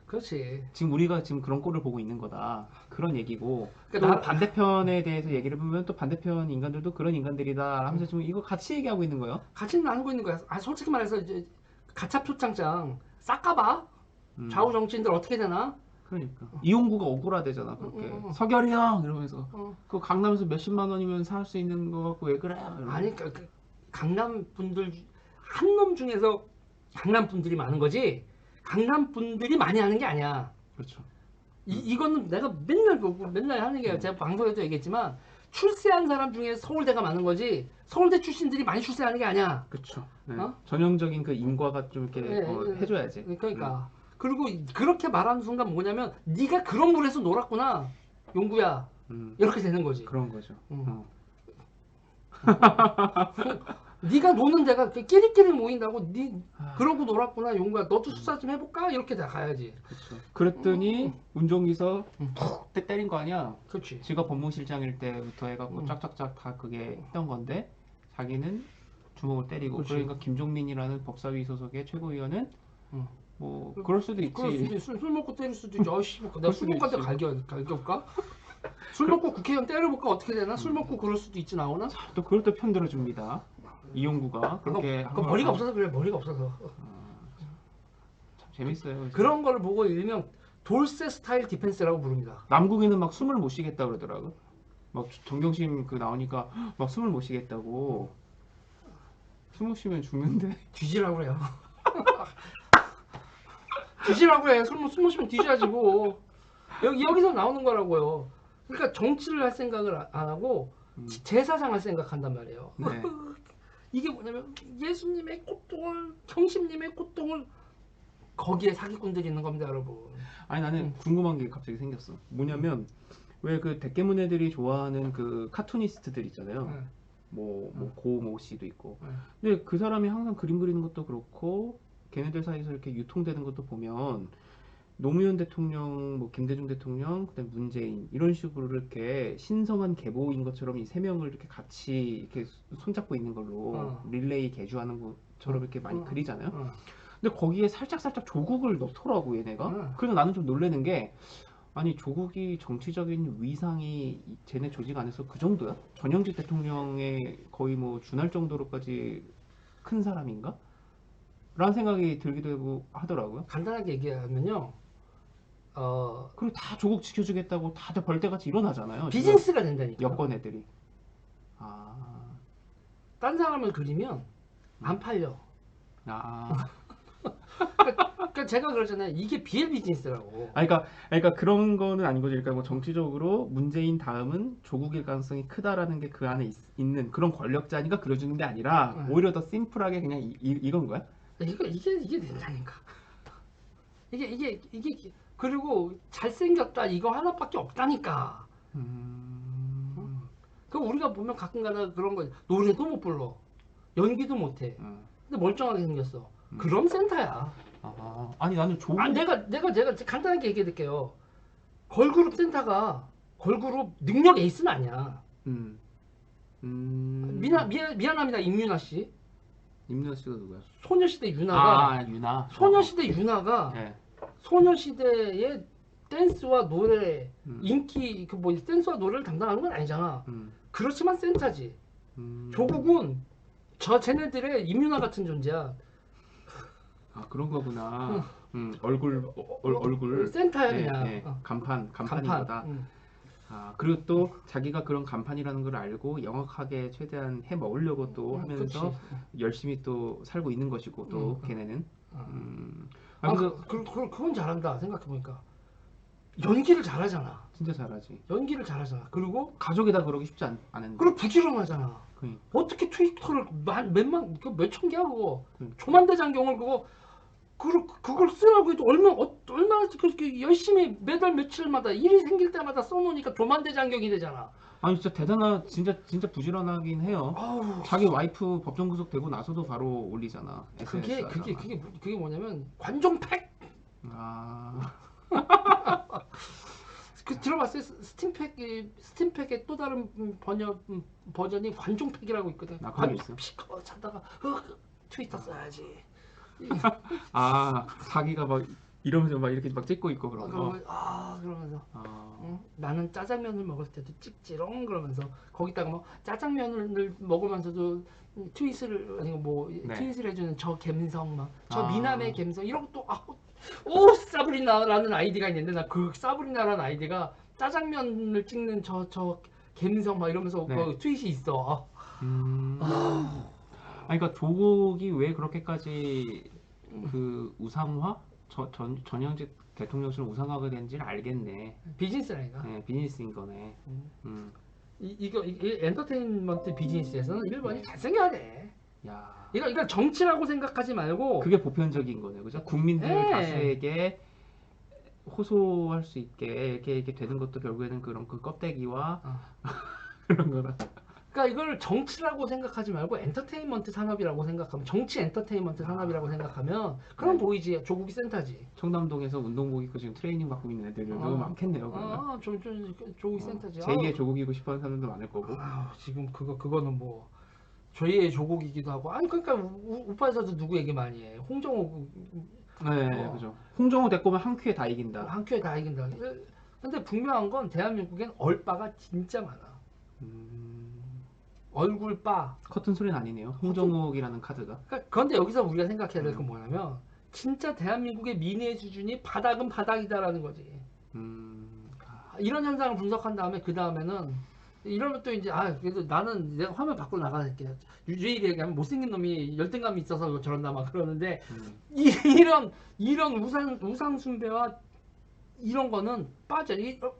그렇지. 지금 우리가 지금 그런 꼴을 보고 있는 거다, 그런 얘기고. 그러니까 반대편에 대해서 얘기를 해보면 또 반대편 인간들도 그런 인간들이다 하면서 지금 이거 같이 얘기하고 있는 거예요. 같이 나누고 있는 거야. 솔직히 말해서 이제 가짜 표창장 싹 까봐. 좌우 정치인들 어떻게 되나? 그러니까 이용구가 억울하대잖아 그렇게. 서결이 형 이러면서 그 강남에서 몇십만 원이면 살 수 있는 거 갖고 왜 그래? 이러면서. 아니 그 강남 분들 한 놈 중에서 강남 분들이 많은 거지. 강남 분들이 많이 하는 게 아니야. 그렇죠. 이거는 내가 맨날 하는 게 제가 방송에도 얘기했지만 출세한 사람 중에 서울대가 많은 거지. 서울대 출신들이 많이 출세하는 게 아니야. 그렇죠. 네. 전형적인 그 인과가 좀 이렇게 해줘야지. 그러니까. 그리고 그렇게 말하는 순간 뭐냐면 네가 그런 물에서 놀았구나, 용구야. 이렇게 되는 거지. 그런 거죠. 네가 노는 데가 끼리끼리 모인다고. 그러고 놀았구나, 용구야. 너도 수사 좀 해볼까? 이렇게 다 가야지. 그렇죠. 그랬더니 운전기사 푹 때린 거 아니야. 그렇지. 지가 법무실장일 때부터 해갖고 쫙쫙쫙 다 그게 했던 건데 자기는 주먹을 때리고. 그치. 그러니까 김종민이라는 법사위 소속의 최고위원은 뭐 그럴 수도 있지. 술 먹고 때릴 수도 있지. 어씨, 내가 술 먹고 갈겨볼까? 술 먹고 국회의원 때려볼까? 어떻게 되나? 술 먹고 그럴 수도 있지. 나오나? 또 그걸 또 편들어줍니다. 이용구가 그렇게. 그 머리가 없어서 그래. 머리가 없어서. 참 재밌어요. 그래서. 그런 걸 보고 일명 돌쇠 스타일 디펜스라고 부릅니다. 남국에는 막 숨을 못 쉬겠다 그러더라고. 막 정경심 그 나오니까 막 숨을 못 쉬겠다고. 숨 못 쉬면 죽는데. 뒤지라고 해요. 뒤지라고 해. 숨 못 쉬면 뒤져야지 뭐. 여기서 나오는 거라고요. 그러니까 정치를 할 생각을 안 하고 제사장을 생각한단 말이에요. 네. 이게 뭐냐면 예수님의 고통을, 형심님의 고통을, 거기에 사기꾼들이 있는 겁니다, 여러분. 아니 나는 궁금한 게 갑자기 생겼어. 뭐냐면 왜 그 대깨문 애들이 좋아하는 그 카투니스트들 있잖아요. 고모 씨도 있고. 근데 그 사람이 항상 그림 그리는 것도 그렇고 걔네들 사이에서 이렇게 유통되는 것도 보면 노무현 대통령, 뭐 김대중 대통령, 그다음 문재인 이런 식으로 이렇게 신성한 계보인 것처럼 이 세 명을 이렇게 같이 이렇게 손잡고 있는 걸로 릴레이 개주하는 것처럼 이렇게 많이 그리잖아요. 근데 거기에 살짝 조국을 넣더라고 얘네가. 그래서 나는 좀 놀라는 게, 아니 조국이 정치적인 위상이 쟤네 조직 안에서 그 정도야? 전형직 대통령에 거의 뭐 준할 정도로까지 큰 사람인가? 라는 생각이 들기도 하더라고요. 간단하게 얘기하면요. 그리고 다 조국 지켜주겠다고 다들 벌떼같이 일어나잖아요. 비즈니스가 된다니까. 여권 애들이. 딴 사람을 그리면 안 팔려. 그러니까 제가 그러잖아요. 이게 비엘 비즈니스라고. 그러니까 그런 거는 아닌 거죠. 그러니까 뭐 정치적으로 문재인 다음은 조국일 가능성이 크다라는 게 그 안에 있는 그런 권력자니까 그려주는 게 아니라 오히려 더 심플하게 그냥 이건 거야? 이게 된다니까. 이게 그리고 잘생겼다 이거 하나밖에 없다니까. 그 우리가 보면 가끔가다 그런 거, 노래도 못 불러, 연기도 못해. 근데 멀쩡하게 생겼어. 그럼 센터야. 아니 나는 조국. 제가 간단하게 얘기해 드릴게요. 걸그룹 센터가 걸그룹 능력 에이스는 아니야. 미안합니다, 임윤아 씨. 임윤아 씨가 누구야? 소녀시대 유나가. 유나. 소녀시대 유나가 네. 소녀시대의 댄스와 노래 인기 그 뭐 댄스와 노래를 담당하는 건 아니잖아. 그렇지만 센터지. 조국은 쟤네들의 임윤아 같은 존재야. 아 그런 거구나. 얼굴 센터야 그냥. 네. 간판인 거다. 아 그리고 또 자기가 그런 간판이라는 걸 알고 영악하게 최대한 해 먹으려고 또 하면서 열심히 또 살고 있는 것이고 또 걔네는. 그건 잘한다 생각해 보니까. 연기를 잘하잖아. 진짜 잘하지. 연기를 잘하잖아. 그리고 가족이 다 그러기 쉽지 않은데. 그리고 부지런하잖아. 그러니까. 어떻게 트위터를 몇천 개야 그거. 조만대장경을 그걸 쓰라고 해도 얼마나 그렇게 열심히 매달 며칠마다 일이 생길 때마다 써놓으니까 조만대장경이 되잖아. 아니 진짜 부지런하긴 해요. 아우, 자기 와이프 법정 구속되고 나서도 바로 올리잖아. 그게 뭐냐면 관종팩. 아. 들어봤어요? 스팀팩의 또 다른 버전이 관종팩이라고 있거든. 관종 피커 자다가 트위터 써야지. 아 자기가 막 이러면서 막 이렇게 막 찍고 있고 그런 거. 그러면서 응? 나는 짜장면을 먹을 때도 찍지롱 그러면서 거기다가 뭐 짜장면을 먹으면서도 트윗을 아니 트윗을 해주는 저 갬성 막 저 미남의 갬성 이런 것도 오 사브리나라는 아이디가 있는데 나 그 사브리나라는 아이디가 짜장면을 찍는 저 갬성 막 이러면서 그 트윗이 있어. 그러니까 조국이 왜 그렇게까지 그 우상화 전현직 대통령처럼 우상화가 되는지를 알겠네. 비즈니스라니까. 네, 비즈니스인 거네. 이게 엔터테인먼트 비즈니스에서는 1번이 잘생겨야 돼. 야. 이거 정치라고 생각하지 말고 그게 보편적인 거네, 그죠? 국민들 다수에게 호소할 수 있게 이렇게 되는 것도 결국에는 그런 그 껍데기와 그런 거라. 그러니까 이걸 정치라고 생각하지 말고 엔터테인먼트 산업이라고 생각하면 정치 엔터테인먼트 산업이라고 생각하면 그럼 보이지 조국이 센터지. 청담동에서 운동복 입고 지금 트레이닝 받고 있는 애들도 많겠네요. 조국이 센터지. 제2의 조국이고 싶어하는 사람도 많을 거고. 지금 그거는 뭐 저희의 조국이기도 하고 그러니까 우파에서도 누구 얘기 많이 해. 홍정호. 네, 그죠. 홍정호 데리고 오면 한 큐에 다 이긴다. 한 큐에 다 이긴다. 근데 분명한 건 대한민국엔 얼빠가 진짜 많아. 얼굴바. 커튼 소리는 아니네요. 홍정욱이라는 카드가. 그런데 여기서 우리가 생각해야 될 건 뭐냐면 진짜 대한민국의 민의 수준이 바닥은 바닥이다라는 거지. 이런 현상을 분석한 다음에 그 다음에는 이러면 또 이제 그래도 나는 내가 화면 밖으로 나가게 유일하게 얘기하면 못생긴 놈이 열등감이 있어서 저런다 막 그러는데 이런 우상 숭배와 이런 거는 빠져.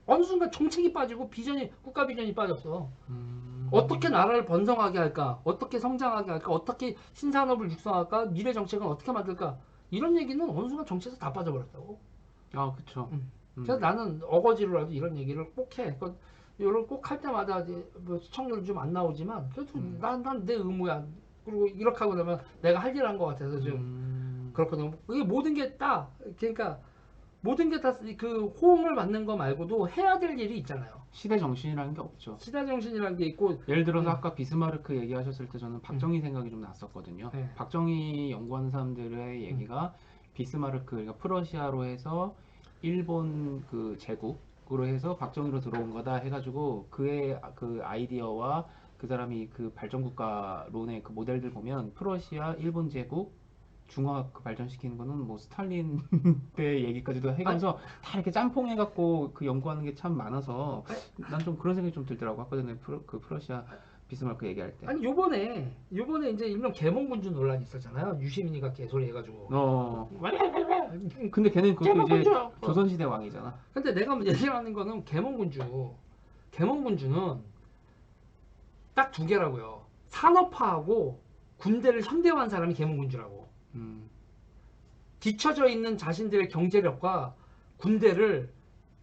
어느 순간 정책이 빠지고 국가 비전이 빠졌어. 어떻게 나라를 번성하게 할까? 어떻게 성장하게 할까? 어떻게 신산업을 육성할까? 미래 정책은 어떻게 만들까? 이런 얘기는 어느 순간 정치에서 다 빠져버렸다고. 그렇죠. 그래서 나는 어거지로라도 이런 얘기를 꼭 해. 이런 꼭 할 때마다 뭐 시청률 좀 안 나오지만 그래도 난 내 의무야. 그리고 이렇게 하고 나면 내가 할 일 한 것 같아서 좀 그렇거든요. 이게 모든 게 다 그러니까 모든 게 다 그 호응을 받는 거 말고도 해야 될 일이 있잖아요. 시대 정신이라는 게 없죠. 시대 정신이라는 게 있고 예를 들어서 아까 비스마르크 얘기하셨을 때 저는 박정희 생각이 좀 났었거든요. 박정희 연구하는 사람들의 얘기가 비스마르크 그러니까 프러시아로 해서 일본 그 제국으로 해서 박정희로 들어온 거다 해가지고 그의 그 아이디어와 그 사람이 그 발전국가론의 그 모델들 보면 프러시아, 일본 제국 중화 그 발전시키는 거는 뭐 스탈린 때 얘기까지도 해가면서 다 이렇게 짬뽕해갖고 그 연구하는 게 참 많아서 난 좀 그런 생각이 좀 들더라고. 아까 전에 그 프러시아 비스마르크 얘기할 때. 요번에 이제 일명 계몽군주 논란이 있었잖아요. 유시민이가 개소리 해가지고. 근데 걔는 그것도 이제 조선시대 왕이잖아. 근데 내가 얘기하는 거는 계몽군주는 딱 두 개라고요. 산업화하고 군대를 현대화한 사람이 계몽군주라고. 뒤처져 있는 자신들의 경제력과 군대를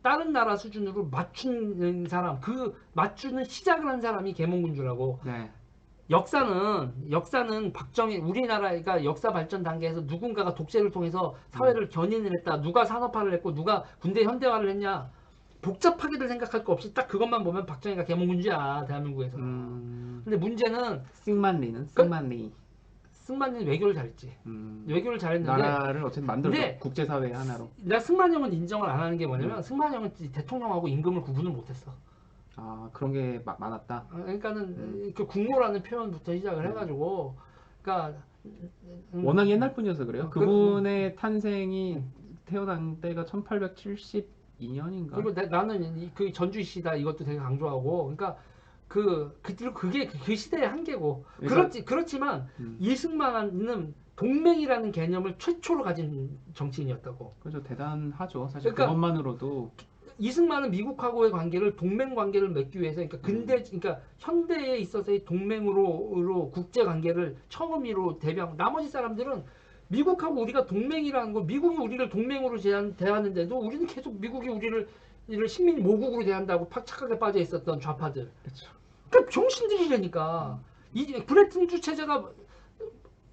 다른 나라 수준으로 맞추는 사람, 그 맞추는 시작을 한 사람이 계몽군주라고. 네. 역사는 박정희 우리나라가 역사 발전 단계에서 누군가가 독재를 통해서 사회를 견인을 했다. 누가 산업화를 했고 누가 군대 현대화를 했냐. 복잡하게들 생각할 거 없이 딱 그것만 보면 박정희가 계몽군주야 대한민국에서. 근데 문제는 승만리는 외교를 잘했지. 외교를 잘했는데 나라를 어쨌든 만들었죠. 국제사회 하나로. 내가 승만형은 인정을 안 하는 게 뭐냐면 승만형은 대통령하고 임금을 구분을 못했어. 아 그런 게 많았다. 그러니까는 그 국모라는 표현부터 시작을 해가지고, 그러니까 워낙 옛날 분이어서 그래요. 그분의 탄생이 태어난 때가 1872년인가. 그리고 나는 그 전주시다 이것도 되게 강조하고, 그러니까 그게 그 시대의 한계고. 그러니까, 그렇지만 이승만은 동맹이라는 개념을 최초로 가진 정치인이었다고. 그렇죠. 대단하죠. 사실 그러니까 그것만으로도. 이승만은 미국하고의 관계를 동맹 관계를 맺기 위해서, 그러니까 현대에 있어서의 동맹으로 국제 관계를 처음으로 대변. 나머지 사람들은 미국하고 우리가 동맹이라는 거, 미국이 우리를 동맹으로 대하는데도 우리는 계속 미국이 우리를 식민 모국으로 대한다고 착각에 빠져 있었던 좌파들. 그렇죠. 그러니까 정신들이라니까. 이 브레튼 우드 체제가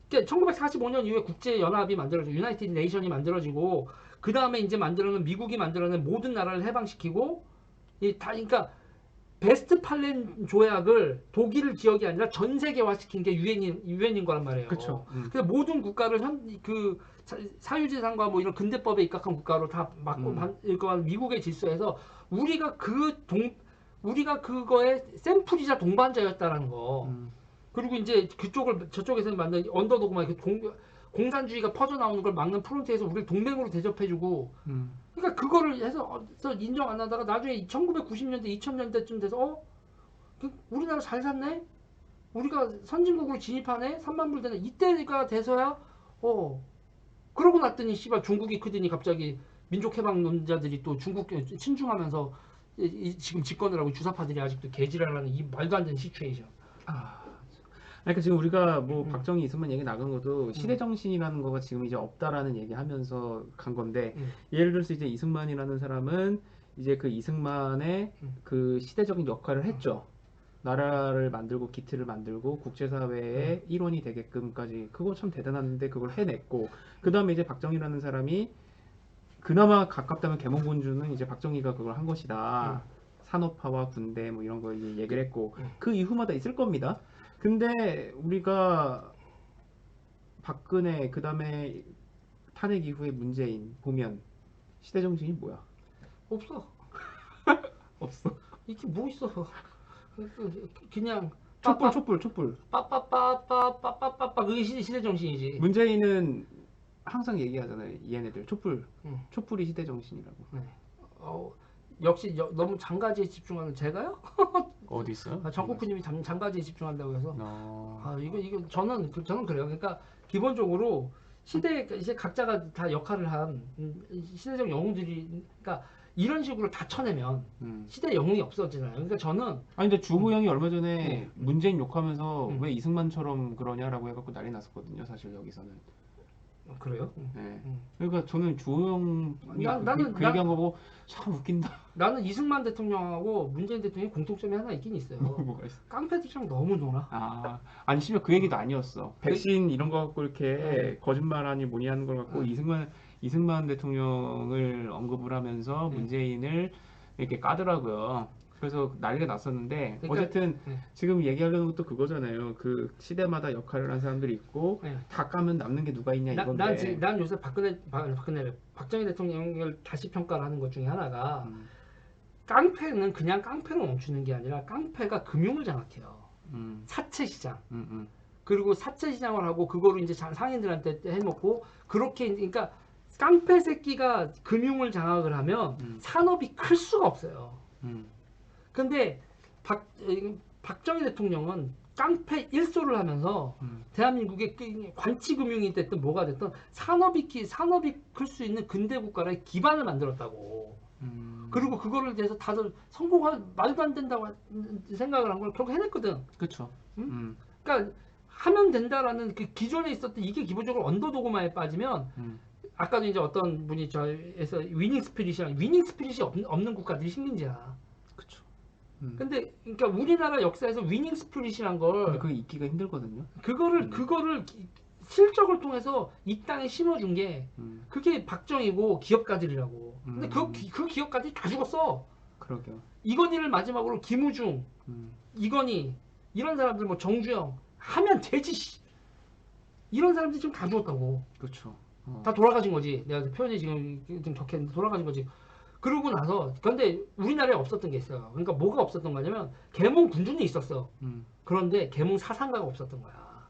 1945년 이후에 국제 연합이 만들어지고 유나이티드 네이션이 만들어지고, 그 다음에 이제 미국이 만들어낸 모든 나라를 해방시키고, 그러니까 베스트팔렌 조약을 독일 지역이 아니라 전 세계화시킨 게 유엔인 거란 말이에요. 그렇죠. 그래서 모든 국가를 사유재산과 뭐 이런 근대법에 입각한 국가로 다 일거한 미국의 질서에서 우리가 그거의 샘플이자 동반자였다라는 거. 그리고 이제 저쪽에서 만든 언더도그만 공산주의가 퍼져나오는 걸 막는 프론트에서 우리를 동맹으로 대접해주고, 그러니까 그거를 해서 인정 안 하다가 나중에 1990년대, 2000년대쯤 돼서 우리나라 잘 샀네? 우리가 선진국으로 진입하네? 3만 불 되네? 이때가 돼서야 그러고 났더니 씨발 중국이 크더니 갑자기 민족해방론자들이 또 중국 친중하면서 지금 집권을 하고 주사파들이 아직도 개지랄하는 이 말도 안 되는 시츄에이션. 그러니까 지금 우리가 뭐 박정희 이승만 얘기 나간 것도 시대 정신이라는 거가 지금 이제 없다라는 얘기하면서 간 건데, 예를 들어서 이제 이승만이라는 사람은 이제 그 이승만의 그 시대적인 역할을 했죠. 나라를 만들고 기틀을 만들고 국제사회의 일원이 되게끔까지, 그거 참 대단한데 그걸 해냈고, 그 다음에 이제 박정희라는 사람이 그나마 가깝다면 계몽군주는 이제 박정희가 그걸 한 것이다. 산업화와 군대 뭐 이런 거 이제 얘기를 했고, 그 이후마다 있을 겁니다. 근데 우리가 박근혜 그 다음에 탄핵 이후에 문재인 보면 시대 정신이 뭐야? 없어. 없어. 이게 뭐 있어? 그냥 촛불. 빠빠빠빠빠빠빠빠 그게 시대 정신이지. 문재인은 항상 얘기하잖아요. 얘네들 촛불이 시대 정신이라고. 네. 역시 너무 장가지에 집중하는 제가요? 어디 있어요? 정국훈님이 장가지에 집중한다고 해서 이거 저는 그래요. 그러니까 기본적으로 이제 각자가 다 역할을 한 시대적 영웅들이, 그러니까 이런 식으로 다 쳐내면 시대 영웅이 없어지잖아요. 그러니까 저는 근데 주호영이 얼마 전에 문재인 욕하면서 왜 이승만처럼 그러냐라고 해갖고 난리 났었거든요. 사실 여기서는. 그래요? 네. 그러니까 저는 주호영 그 얘기한 거 보고 참 웃긴다. 나는 이승만 대통령하고 문재인 대통령이 공통점이 하나 있긴 있어요. 뭐가 있어? 깡패들이랑 너무 놀아. 아니 심지어 그 얘기도 아니었어. 백신 이런 거 갖고 이렇게 거짓말하니 뭐니 하는 걸 갖고 이승만 대통령을 언급을 하면서 문재인을 이렇게 까더라고요. 그래서 난리가 났었는데, 그러니까, 어쨌든 지금 얘기하려는 것도 그거잖아요. 그 시대마다 역할을 한 사람들이 있고 다 까면 남는 게 누가 있냐 이건데. 난 요새 박정희 대통령을 다시 평가를 하는 것 중에 하나가 깡패는 그냥 깡패로 멈추는 게 아니라 깡패가 금융을 장악해요. 사채 시장. 그리고 사채 시장을 하고 그거를 이제 상인들한테 해먹고, 그렇게, 그러니까 깡패 새끼가 금융을 장악을 하면 산업이 클 수가 없어요. 근데 박정희 대통령은 깡패 일소를 하면서 대한민국의 관치금융이 됐든 뭐가 됐든 산업이 클 수 있는 근대 국가의 기반을 만들었다고. 그리고 그거를 대해서 다들 말도 안 된다고 생각을 한 걸 결국 해냈거든. 그렇죠. 그러니까 하면 된다라는 그 기존에 있었던 이게 기본적으로 언더도그마에 빠지면, 아까도 이제 어떤 분이 저에서 위닝 스피릿이 없는 국가들이 식민지야. 근데 그러니까 우리나라 역사에서 위닝 스피릿이란 걸, 근데 그게 있기가 힘들거든요. 그거를 실적을 통해서 이 땅에 심어준 게 그게 박정희고 기업가들이라고. 근데 그 기업가들이 다 죽었어. 그러게요. 이건희를 마지막으로 김우중, 이건희, 이런 사람들 뭐 정주영 하면 되지. 이런 사람들이 지금 다 죽었다고. 그렇죠. 다 돌아가신 거지. 내가 표현이 지금 좀 격했는데 돌아가신 거지. 그러고 나서 근데 우리나라에 없었던 게 있어요. 그러니까 뭐가 없었던 거냐면 계몽 군주는 있었어. 그런데 계몽 사상가가 없었던 거야.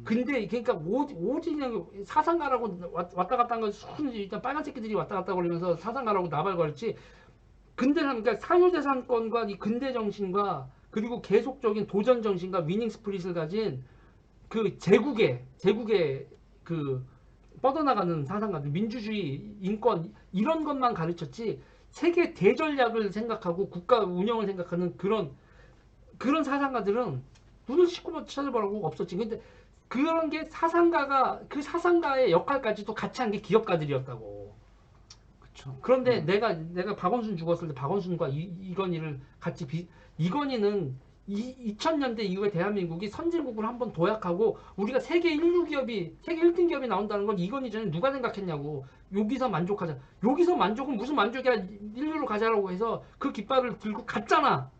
근데 그러니까 오직 그냥 사상가라고 왔다 갔다 한 건 순전히 일단 빨간 새끼들이 왔다 갔다 거리면서 사상가라고 나발거렸지. 근데 그러니까 사유재산권과 이 근대 정신과 그리고 계속적인 도전 정신과 위닝 스피릿을 가진 그 제국의 그 뻗어나가는 사상가들, 민주주의, 인권 이런 것만 가르쳤지 세계 대전략을 생각하고 국가 운영을 생각하는 그런 사상가들은 눈을 씻고 찾아보라고 없었지. 근데 그런 게 사상가가 그 사상가의 역할까지도 같이 한 게 기업가들이었다고. 그렇죠. 그런데 내가 박원순 죽었을 때 박원순과 이건희를 같이 이건희는 2000년대 이후에 대한민국이 선진국을 한번 도약하고 우리가 세계 1류 기업이 세계 1등 기업이 나온다는 건 이건희 전에 누가 생각했냐고. 여기서 만족하자. 여기서 만족은 무슨 만족이야. 1류로 가자라고 해서 그 깃발을 들고 갔잖아.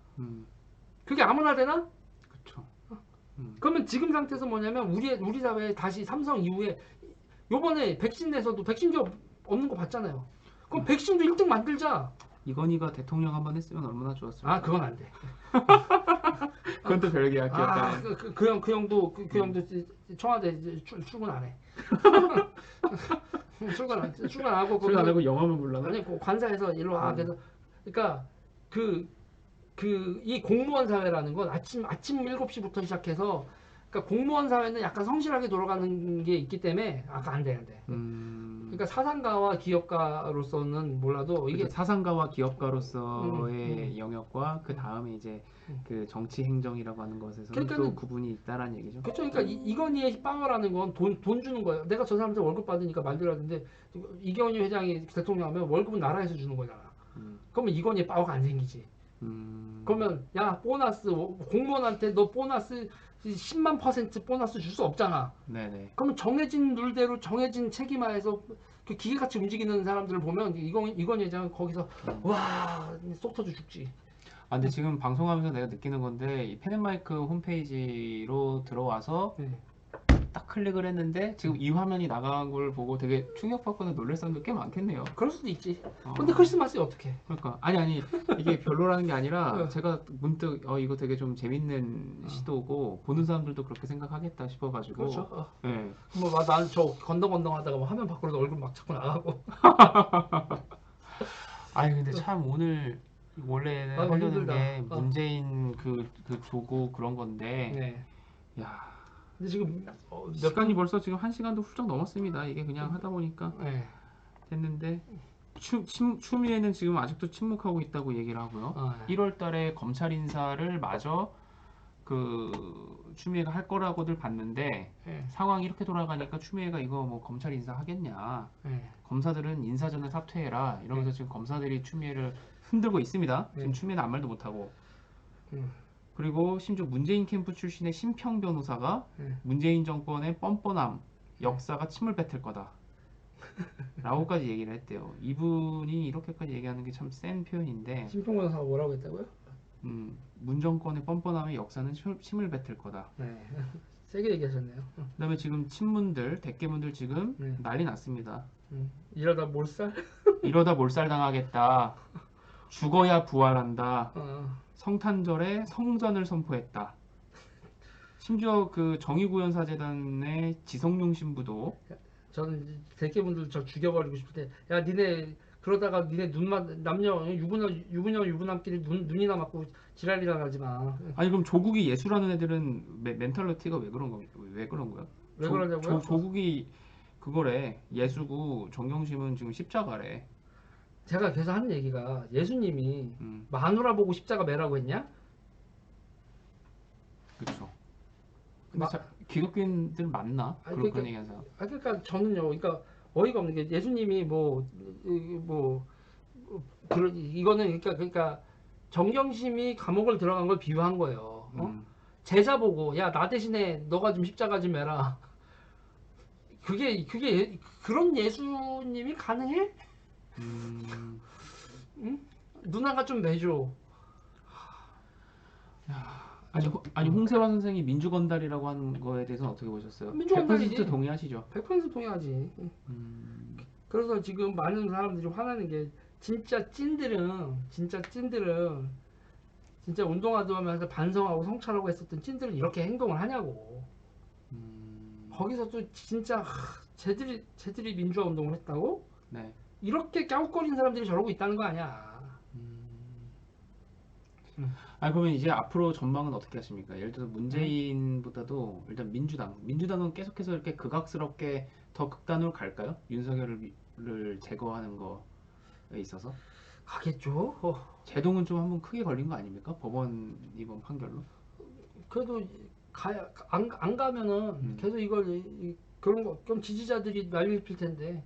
그게 아무나 되나? 그렇죠. 그러면 지금 상태에서 뭐냐면 우리 사회에 다시 삼성 이후에 요번에 백신 내서도 백신 기업 없는 거 봤잖아요. 그럼 백신도 1등 만들자. 이건희가 대통령 한번 했으면 얼마나 좋았을까. 아 그건 안 돼. 그건 또 별개야. 아, 그 형도 청와대 출근 안 해. 출근 안 하고 영화만 몰라나? 아니 그 관사에서 일로 와. 그래서 그러니까 이 공무원 사회라는 건 아침 7시부터 시작해서 그러니까 공무원 사회는 약간 성실하게 돌아가는 게 있기 때문에 안 돼. 그러니까 사상가와 기업가로서는 몰라도 이게 사상가와 기업가로서의 영역과 그 다음에 이제 그 정치 행정이라고 하는 것에서는 또 구분이 있다라는 얘기죠. 그렇죠. 그러니까 이건희의 파워라는 건 돈 주는 거예요. 내가 저 사람한테 월급 받으니까 말대로 하는데 이건희 회장이 대통령 하면 월급은 나라에서 주는 거잖아. 그러면 이건희의 파워가 안 생기지. 그러면 야 보너스 공무원한테 너 보너스 10만% 보너스 줄 수 없잖아. 네네. 그러면 정해진 룰대로 정해진 책임하에서 그 기계같이 움직이는 사람들을 보면 이건희 회장은 거기서 와 속 터져 죽지. 근데 지금 방송하면서 내가 느끼는 건데 이 펜앤마이크 홈페이지로 들어와서 딱 클릭을 했는데 지금 이 화면이 나간 걸 보고 되게 충격받거나 놀랄 사람도 꽤 많겠네요. 그럴 수도 있지. 근데 크리스마스에 어떻게? 그러니까 아니 이게 별로라는 게 아니라 제가 문득 이거 되게 좀 재밌는 시도고 보는 사람들도 그렇게 생각하겠다 싶어가지고. 그렇죠. 네. 뭐 나는 저 건덩건덩하다가 뭐 화면 밖으로 얼굴 막 자꾸 나가고. 아니 근데 참 오늘 원래는 하려는 게 문재인 그 조고 그런 건데. 네. 야. 근데 지금 시간이 벌써 지금 1시간도 훌쩍 넘었습니다. 이게 그냥 하다 보니까 됐는데 추미애는 지금 아직도 침묵하고 있다고 얘기를 하고요. 1월 달에 검찰 인사를 마저 그 추미애가 할 거라고들 봤는데 상황이 이렇게 돌아가니까 추미애가 이거 뭐 검찰 인사 하겠냐. 검사들은 인사 전에 사퇴해라 이러면서 지금 검사들이 추미애를 흔들고 있습니다. 지금 추미애는 아무 말도 못하고. 그리고 심지어 문재인 캠프 출신의 심평 변호사가 문재인 정권의 뻔뻔함, 역사가 침을 뱉을 거다 라고까지 얘기를 했대요. 이분이 이렇게까지 얘기하는 게 참 센 표현인데. 심평 변호사가 뭐라고 했다고요? 문 정권의 뻔뻔함의 역사는 침을 뱉을 거다. 네. 세게 얘기하셨네요. 그 다음에 지금 친문들, 대깨문들 지금 난리 났습니다. 이러다 몰살? 이러다 몰살 당하겠다. 죽어야 부활한다. 성탄절에 성전을 선포했다. 심지어 그 정의구현사재단의 지성용 신부도 저는 대개분들 저 죽여버리고 싶을 때 야 니네 그러다가 니네 눈만 남녀 유부남끼리 눈이나 맞고 지랄이나 하지 마. 아니 그럼 조국이 예수라는 애들은 멘탈리티가 왜 그런 거야? 왜 그러냐고요? 조국이 그거래. 예수고 정경심은 지금 십자가래. 제가 계속 하는 얘기가 예수님이 마누라 보고 십자가 매라고 했냐? 그렇죠. 근데 기독교인들 맞나? 그런 얘기하는 사람. 그러니까 저는요. 그러니까 어이가 없는 게 예수님이 이거는 그러니까 정경심이 감옥을 들어간 걸 비유한 거예요. 제자 보고 야 나 대신에 너가 좀 십자가 좀 매라. 그게 그런 예수님이 가능해? 응? 누나가 좀 매줘. 아니 홍세화 선생이 민주건달이라고 하는 거에 대해서는 어떻게 보셨어요? 민주건달이지. 100% 동의하시죠? 100% 동의하지. 그래서 지금 많은 사람들이 화나는 게 진짜 찐들은 진짜 운동화도 하면서 반성하고 성찰하고 했었던 찐들은 이렇게 행동을 하냐고. 거기서 또 진짜 쟤들이 민주화 운동을 했다고? 네. 이렇게 갸웃거리는 사람들이 저러고 있다는 거 아니야. 아니 그러면 이제 앞으로 전망은 어떻게 하십니까? 예를 들어서 문재인보다도 일단 민주당은 계속해서 이렇게 극악스럽게 더 극단으로 갈까요? 윤석열을 제거하는 거에 있어서 가겠죠. 제동은 좀 한번 크게 걸린 거 아닙니까? 법원 이번 판결로. 그래도 안 가면은 계속 그런 거 그럼 지지자들이 난리 필 텐데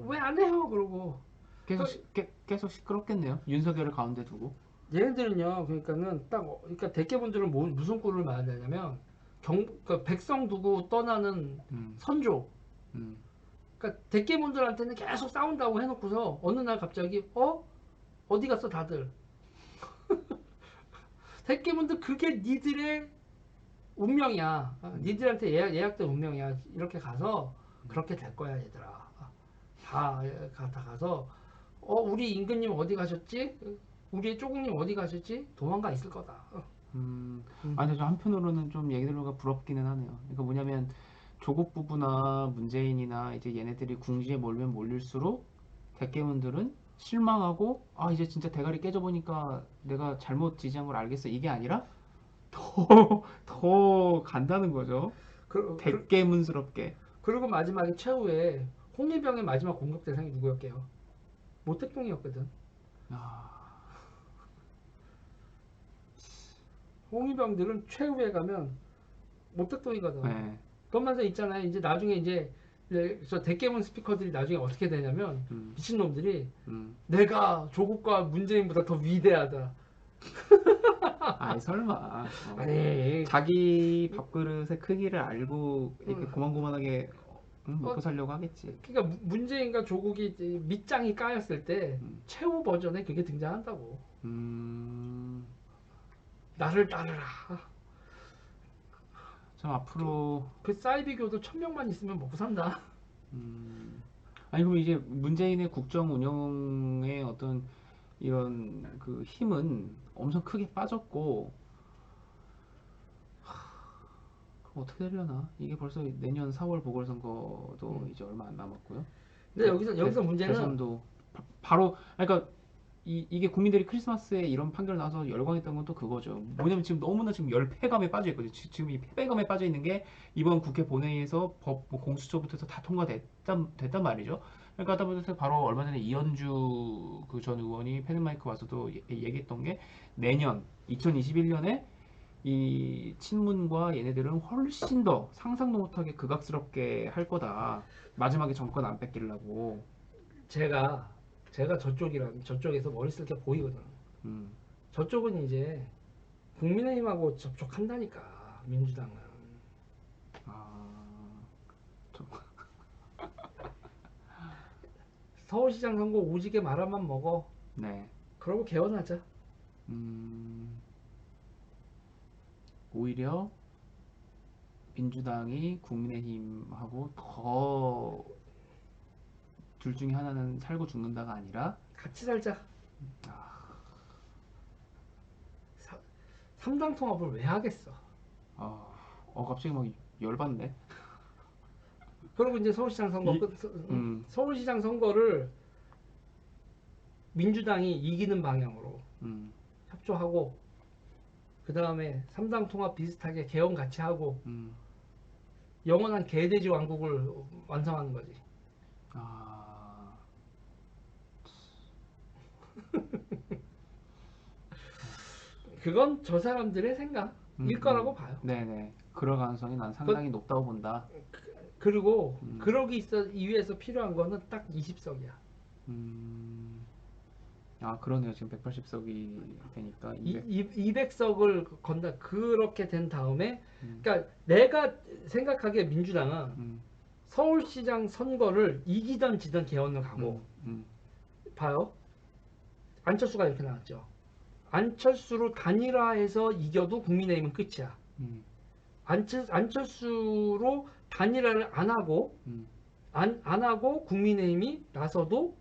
왜 안 해요? 그러고 계속 시끄럽겠네요. 윤석열을 가운데 두고. 얘네들은요, 그러니까 대개분들은 무슨 꼴을 말하냐면 그러니까 백성 두고 떠나는 선조. 그러니까 대개분들한테는 계속 싸운다고 해놓고서 어느 날 갑자기 어디 갔어 다들? 대개분들 그게 니들의 운명이야. 니들한테 예약된 운명이야. 이렇게 가서 그렇게 될 거야 얘들아. 다 가서 우리 임금님 어디 가셨지? 우리 쪼국님 어디 가셨지? 도망가 있을 거다. 아니 저 한편으로는 좀 얘기들과 부럽기는 하네요. 그러니까 뭐냐면 조국 부부나 문재인이나 이제 얘네들이 궁지에 몰면 몰릴수록 대깨문들은 실망하고 이제 진짜 대가리 깨져보니까 내가 잘못 지지한 걸 알겠어 이게 아니라 더 간다는 거죠. 대깨문스럽게. 그리고 마지막에 최후에 홍위병의 마지막 공격 대상이 누구였게요? 모택동이었거든. 홍위병들은 최후에 가면 모택동이거든. 네. 그러면서 있잖아요. 이제 나중에 이제 저 대깨문 스피커들이 나중에 어떻게 되냐면 미친놈들이 내가 조국과 문재인보다 더 위대하다. 아니 설마. 아니 자기 밥그릇의 크기를 알고 이렇게 고만고만하게 먹고 살려고 하겠지. 그러니까 문재인과 조국이 밑장이 까였을 때 최후 버전에 그게 등장한다고. 나를 따르라. 참 앞으로 그 사이비교도 1000명만 있으면 먹고 산다. 아니 그럼 이제 문재인의 국정 운영의 어떤 이런 그 힘은 엄청 크게 빠졌고 그럼 어떻게 되려나? 이게 벌써 내년 4월 보궐선거도 이제 얼마 안 남았고요. 근데 여기서 문제는 대선도 바로 그러니까 이게 국민들이 크리스마스에 이런 판결 나와서 열광했던 건 또 그거죠. 뭐냐면 지금 너무나 지금 열패감에 빠져 있거든요. 지금 이 패배감에 빠져 있는 게 이번 국회 본회의에서 법 공수처부터 해서 다 통과됐단 말이죠. 그러니까 하다 보니까 바로 얼마 전에 이현주 그 전 의원이 패드마이크 와서도 얘기했던 게 내년 2021년에 이 친문과 얘네들은 훨씬 더 상상도 못하게 극악스럽게 할 거다. 마지막에 정권 안 뺏기려고. 제가 저쪽에서 머리 쓸 게 보이거든. 저쪽은 이제 국민의힘하고 접촉한다니까 민주당은. 서울시장 선거 오지게 말아만 먹어. 네. 그러고 개헌하자. 오히려 민주당이 국민의힘하고 더 둘 중에 하나는 살고 죽는다가 아니라 같이 살자. 3당 통합을 왜 하겠어? 갑자기 막 열받네. 그리고 이제 서울시장 선거 서울시장 선거를 민주당이 이기는 방향으로 협조하고 그 다음에 3당 통합 비슷하게 개헌 같이 하고 영원한 개돼지 왕국을 완성하는 거지. 그건 저 사람들의 생각일 거라고 봐요. 네네. 그럴 가능성이 난 상당히 높다고 본다. 그리고 그러기 위해서 필요한 거는 딱 20석이야. 그러네요. 지금 180석이 되니까 200석을 건다. 그렇게 된 다음에 그러니까 내가 생각하기에 민주당은 서울시장 선거를 이기던 지던 개헌을 가고 봐요. 안철수가 이렇게 나왔죠. 안철수로 단일화해서 이겨도 국민의힘은 끝이야. 안철수로 단일화를 안 하고 안 하고 국민의힘이 나서도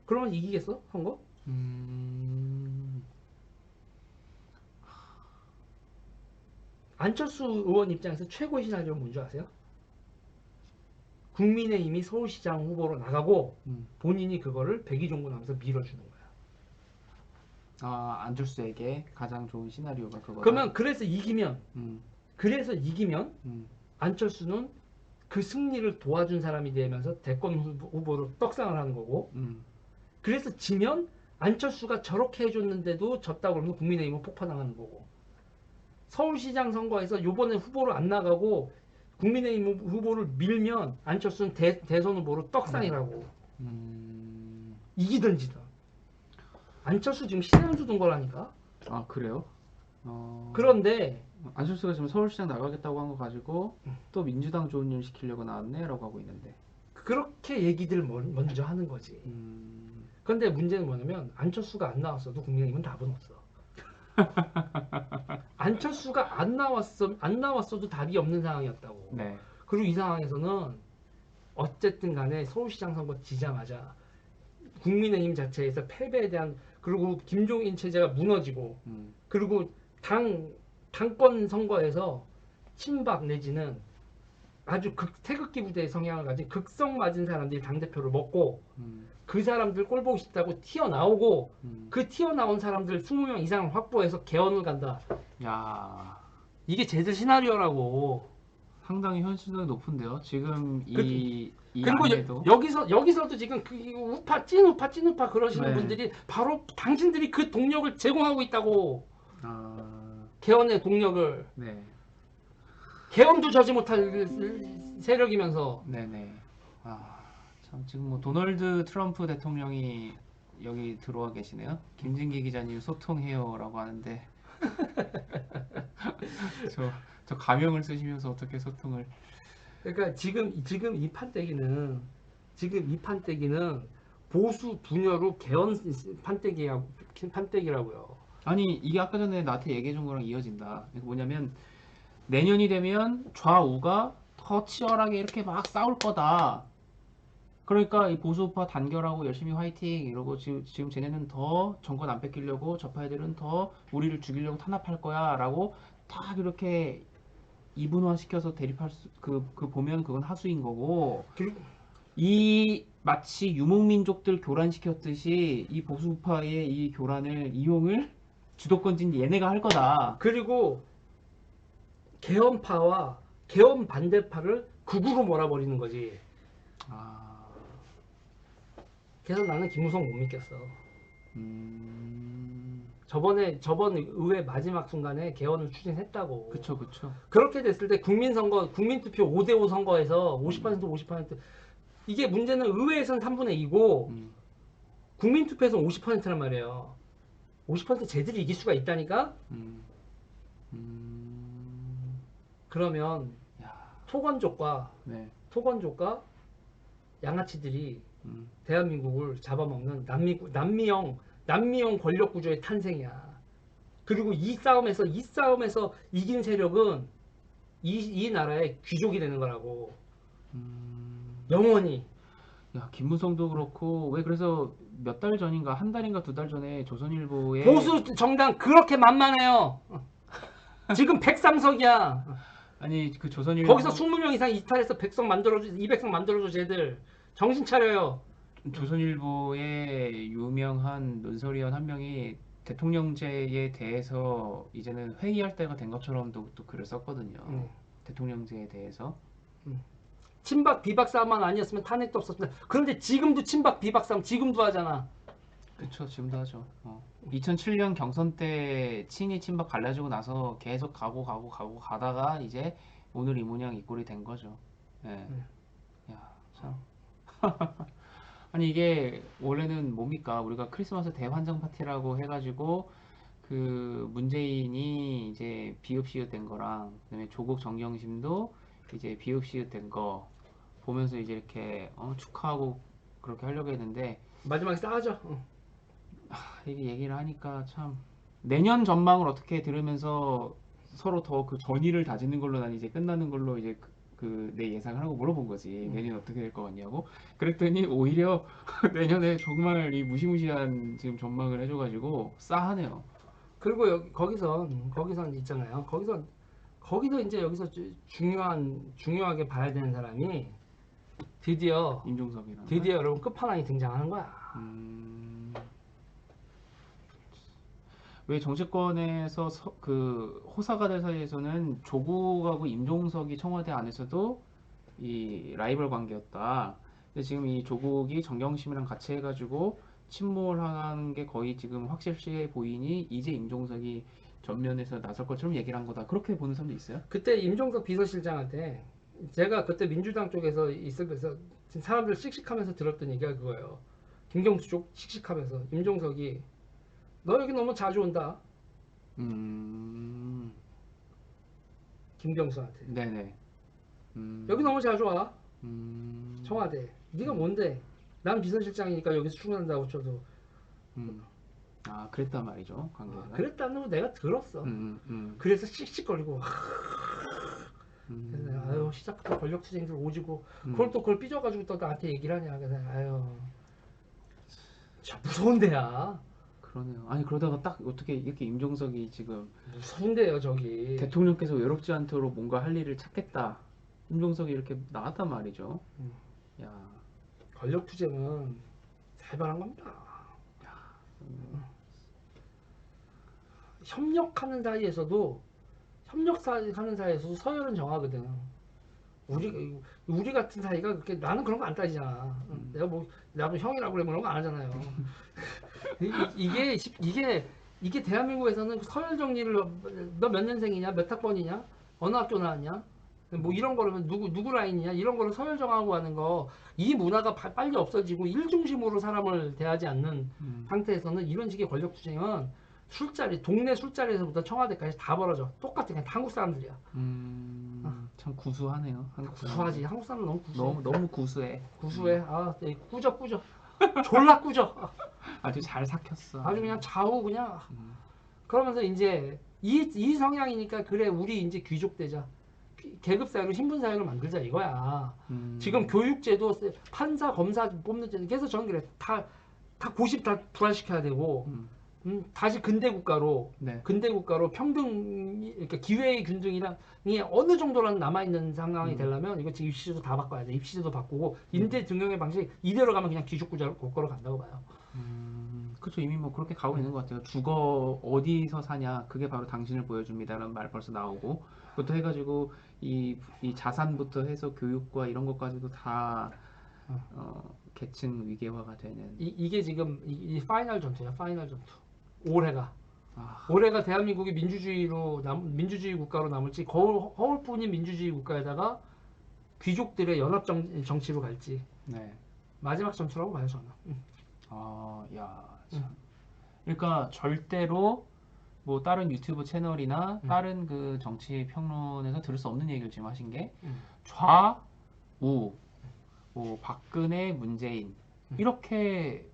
그러면 이기겠어? 선거? 안철수 의원 입장에서 최고의 시나리오는 뭔지 아세요? 국민의힘이 서울시장 후보로 나가고 본인이 그거를 백의종군 하면서 밀어주는 거야. 아, 안철수에게 가장 좋은 시나리오가 그거다. 그러면 그래서 이기면 안철수는 그 승리를 도와준 사람이 되면서 대권 후보로 떡상을 하는 거고 그래서 지면 안철수가 저렇게 해줬는데도 졌다고 그러면 국민의힘은 폭파당하는 거고 서울시장 선거에서 요번에 후보로 안 나가고 국민의힘 후보를 밀면 안철수는 대선 후보로 떡상이라고. 이기든 지든. 안철수 지금 시장 주던 거라니까. 아, 그래요? 그런데 안철수가 지금 서울시장 나가겠다고 한 거 가지고 또 민주당 좋은 일 시키려고 나왔네 라고 하고 있는데 그렇게 얘기들 먼저 하는 거지. 그런데 문제는 뭐냐면 안철수가 안 나왔어도 국민의힘은 답은 없어. 안철수가 안 나왔어도 답이 없는 상황이었다고. 네. 그리고 이 상황에서는 어쨌든 간에 서울시장 선거 지자마자 국민의힘 자체에서 패배에 대한 그리고 김종인 체제가 무너지고 그리고 당권 선거에서 친박 내지는 아주 태극기 부대의 성향을 가진 극성 맞은 사람들이 당대표를 먹고 그 사람들 꼴 보기 싫다고 튀어나오고 그 튀어나온 사람들 20명 이상을 확보해서 개헌을 간다. 야, 이게 제들 시나리오라고. 상당히 현실성이 높은데요. 지금 이 그리고 안에도 여기서도 지금 그 찐 우파 그러시는 네. 분들이 바로 당신들이 그 동력을 제공하고 있다고. 아, 개헌의 동력을. 네. 개헌도 저지 못할 세력이면서. 네네. 아, 참 지금 뭐 도널드 트럼프 대통령이 여기 들어와 계시네요. 김진기 기자님 소통해요라고 하는데 저 가명을 쓰시면서 어떻게 소통을? 그러니까 지금 이 판때기는 보수 분열로 개헌 판때기라고요. 아니 이게 아까 전에 나한테 얘기해 준 거랑 이어진다. 이게 뭐냐면 내년이 되면 좌우가 더 치열하게 이렇게 막 싸울 거다. 그러니까 이 보수파 단결하고 열심히 화이팅 이러고 지금 쟤네는 더 정권 안 뺏기려고 저파 애들은 더 우리를 죽이려고 탄압할 거야 라고 딱 이렇게 이분화시켜서 대립할 그 보면 그건 하수인 거고 이 마치 유목민족들 교란시켰듯이 이 보수파의 이 교란을 이용을 주도권진 얘네가 할 거다. 그리고 개헌파와 개헌 반대파를 극으로 몰아버리는 거지. 그래서 나는 김무성 못 믿겠어. 저번 의회 마지막 순간에 개헌을 추진했다고. 그쵸. 그렇게 됐을 때 국민투표 5대5 선거에서 50% 이게 문제는 의회에서는 3분의 2고 국민투표에서는 50%란 말이에요. 50% 쟤들이 이길 수가 있다니까? 그러면 토건족과 양아치들이 대한민국을 잡아먹는 남미형 권력 구조의 탄생이야. 그리고 이 싸움에서 이긴 세력은 이 나라의 귀족이 되는 거라고. 영원히. 야, 김무성도 그렇고 왜 그래서 몇 달 전인가 한 달인가 두 달 전에 조선일보에 보수 정당 그렇게 만만해요. 지금 103석이야. 아니 그 조선일보 거기서 20명 이상 이탈해서 100석 만들어줘 200석 만들어줘 쟤들. 정신 차려요. 조선일보의 유명한 논설위원 한 명이 대통령제에 대해서 이제는 회의할 때가 된 것처럼 또 글을 썼거든요. 대통령제에 대해서. 친박 비박 싸움만 아니었으면 탄핵도 없었습니다. 그런데 지금도 친박 비박 싸움 지금도 하잖아. 그렇죠. 지금도 하죠. 2007년 경선 때 친이 친박 갈라지고 나서 계속 가다가 이제 오늘 이 모양 이 꼴이 된 거죠. 네. 야, 참. 아니 이게 원래는 뭡니까? 우리가 크리스마스 대환장 파티라고 해가지고 그 문재인이 이제 비읍시읒 된 거랑 그다음에 조국 정경심도 이제 비읍시읒 된 거 보면서 이제 이렇게 축하하고 그렇게 하려고 했는데 마지막에 싸가죠. 이게 얘기를 하니까 참 내년 전망을 어떻게 들으면서 서로 더 그 전의를 다지는 걸로 난 이제 끝나는 걸로 이제 내 예상을 하고 물어본 거지. 내년 어떻게 될 것 같냐고. 그랬더니 오히려 내년에 정말 이 무시무시한 지금 전망을 해줘가지고 싸하네요. 그리고 여기 거기선 있잖아요. 거기서 이제 여기서 중요하게 봐야 되는 사람이 드디어 임종석이랑 여러분 끝판왕이 등장하는 거야. 왜 정치권에서 그 호사가 될 사이에서는 조국하고 임종석이 청와대 안에서도 이 라이벌 관계였다. 근데 지금 이 조국이 정경심이랑 같이 해가지고 침몰하는 게 거의 지금 확실시해 보이니 이제 임종석이 전면에서 나설 것처럼 얘기를 한 거다. 그렇게 보는 사람도 있어요? 그때 임종석 비서실장한테 제가 그때 민주당 쪽에서 있으면서 사람들 씩씩하면서 들었던 얘기가 그거예요. 김경수 쪽 씩씩하면서 임종석이 너 여기 너무 자주 온다. 김경수한테. 네네. 여기 너무 자주 와. 청와대. 네가 뭔데? 난 비서실장이니까 여기서 출근한다고 쳐도. 아, 그랬단 말이죠. 관계가. 그랬다는 거 내가 들었어. 그래서 씩씩거리고. 그래서 아유 시작부터 권력투쟁들 오지고 그걸 삐져가지고 또 나한테 얘기를 하냐. 그래서 아유 참 무서운 데야. 그러네요. 아니 그러다가 딱 어떻게 이렇게 임종석이 지금 무서운데요 저기. 대통령께서 외롭지 않도록 뭔가 할 일을 찾겠다. 임종석이 이렇게 나왔단 말이죠. 야, 권력투쟁은 살벌한 겁니다. 협력하는 사이에서도 서열은 정하거든. 우리 같은 사이가 그렇게 나는 그런 거 안 따지잖아. 내가 뭐 나도 형이라고 그러면 그런 거 안 하잖아요. 이게 대한민국에서는 서열 정리를 너 몇 년생이냐, 몇 학번이냐, 어느 학교 나왔냐, 뭐 이런 거라면 누구 라인이냐 이런 거를 서열 정하고 하는 거 이 문화가 빨리 없어지고 일 중심으로 사람을 대하지 않는 상태에서는 이런 식의 권력 투쟁은 동네 술자리에서부터 청와대까지 다 벌어져. 똑같아. 그냥 한국 사람들이야. 참 구수하네요. 구수하지. 한국 사람은 너무 구수해. 너무 구수해. 구수해. 꾸져. 졸라 꾸져. 아주 잘 삭혔어. 아주 그냥 좌우 그냥. 그러면서 이제 이 성향이니까 그래 우리 이제 귀족 되자. 계급 사회로 신분 사회를 만들자 이거야. 지금 교육제도 판사 검사 뽑는 제도 그래서 저는 그래 다 고십 다 불안시켜야 되고 다시 근대 국가로 평등 그러니까 기회의 균등이랑이 어느 정도라는 남아 있는 상황이 되려면 이거 지금 입시제도 다 바꿔야 돼. 입시제도 바꾸고 인재 등용의 방식 이대로 가면 그냥 귀족 국가로 간다고 봐요. 그렇죠. 이미 뭐 그렇게 가고 있는 것 같아요. 주거 어디서 사냐 그게 바로 당신을 보여줍니다라는 말 벌써 나오고 그것도 해가지고 이 자산부터 해서 교육과 이런 것까지도 다 계층 위계화가 되는 이게 지금 이 파이널 전투야. 파이널 전투. 올해가 대한민국이 민주주의 국가로 남을지 허울뿐인 민주주의 국가에다가 귀족들의 연합 정치로 갈지 마지막 전투라고 봐요 저는. 참. 그러니까 절대로 뭐 다른 유튜브 채널이나 다른 그 정치 평론에서 들을 수 없는 얘기를 지금 하신 게 좌우 뭐 박근혜 문재인 이렇게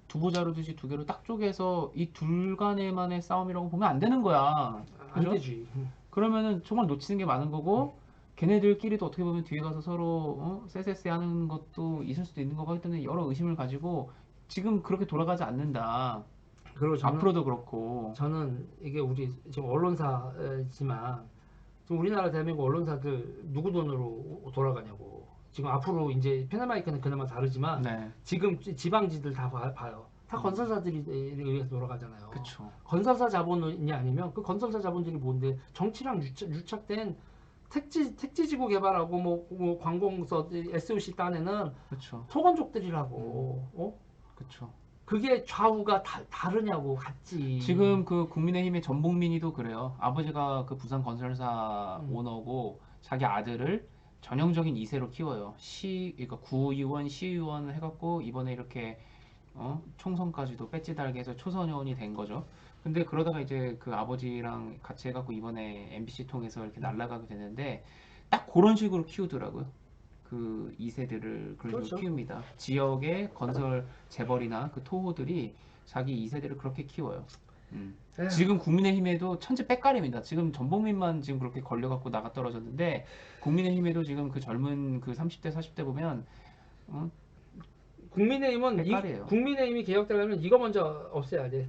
두부 자르듯이 두 개로 딱 쪼개서 이 둘 간의만의 싸움이라고 보면 안 되는 거야. 안 되지. 그러면은 정말 놓치는 게 많은 거고 걔네들끼리도 어떻게 보면 뒤에 가서 서로 쎄쎄쎄 하는 것도 있을 수도 있는 거고 하여튼 여러 의심을 가지고 지금 그렇게 돌아가지 않는다. 그리고 앞으로도 그렇고 저는 이게 우리 지금 언론사지만 지금 우리나라 대한민국 언론사들 누구 돈으로 돌아가냐고. 지금 앞으로 이제 패널마이크는 그나마 다르지만 지금 지방지들 다 봐요. 다 건설사들이 의해서 돌아가잖아요. 그쵸. 건설사 자본이 아니면 그 건설사 자본들이 뭔데 정치랑 유착된 택지지구 개발하고 뭐 관공서 SOC 딴에는 소건족들이라고. 그쵸. 그게 좌우가 다르냐고 같지. 지금 그 국민의힘의 전복민이도 그래요. 아버지가 그 부산 건설사 오너고 자기 아들을 전형적인 2세로 키워요. 그러니까 구의원, 시의원 해갖고 이번에 이렇게 총선까지도 배지 달게 해서 초선의원이 된 거죠. 근데 그러다가 이제 그 아버지랑 같이 해갖고 이번에 MBC 통해서 이렇게 날아가게 되는데 딱 그런 식으로 키우더라고요. 그 2세들을 그런 식으로 키웁니다. 지역의 건설 재벌이나 그 토호들이 자기 2세대를 그렇게 키워요. 지금 국민의힘에도 천재 빽가림이다. 지금 전봉민만 지금 그렇게 걸려갖고 나가 떨어졌는데 국민의힘에도 지금 그 젊은 그 30대 40대 보면 국민의힘은 국민의힘이 개혁되려면 이거 먼저 없애야 돼.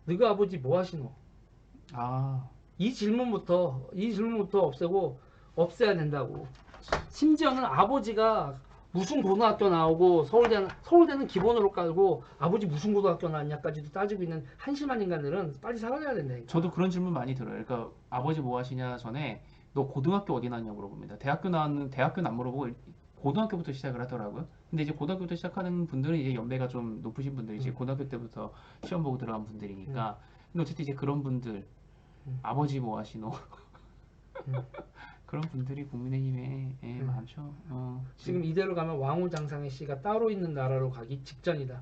너희 아버지 뭐 하시노? 이 질문부터 없애고 없애야 된다고. 심지어는 아버지가 무슨 고등학교 나오고 서울대는 기본으로 깔고 아버지 무슨 고등학교 나왔냐까지도 따지고 있는 한심한 인간들은 빨리 사라져야 된다니까. 저도 그런 질문 많이 들어요. 그러니까 아버지 뭐 하시냐 전에 너 고등학교 어디 나왔냐고 물어봅니다. 대학교는 안 물어보고 고등학교부터 시작을 하더라고요. 근데 이제 고등학교부터 시작하는 분들은 이제 연배가 좀 높으신 분들이지 고등학교 때부터 시험 보고 들어간 분들이니까. 근데 어쨌든 이제 그런 분들 아버지 뭐 하시노? 그런 분들이 국민의힘에 많죠. 지금 이대로 가면 왕후장상의 씨가 따로 있는 나라로 가기 직전이다.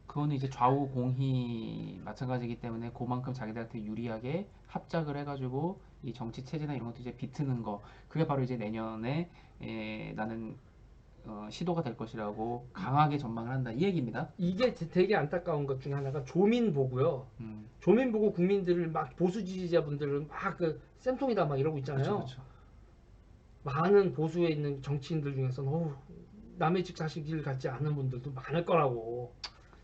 그거는 이제 좌우 공히 마찬가지이기 때문에 그만큼 자기들한테 유리하게 합작을 해가지고 이 정치 체제나 이런 것도 이제 비트는 거, 그게 바로 이제 내년에 나는 시도가 될 것이라고 강하게 전망을 한다 이 얘기입니다. 이게 되게 안타까운 것 중에 하나가 조민보고요. 조민보고 국민들을 막 보수 지지자분들을 막 그 쌤통이다 막 이러고 있잖아요. 그쵸. 많은 보수에 있는 정치인들 중에서는 남의 집 자식을 갖지 않은 분들도 많을 거라고.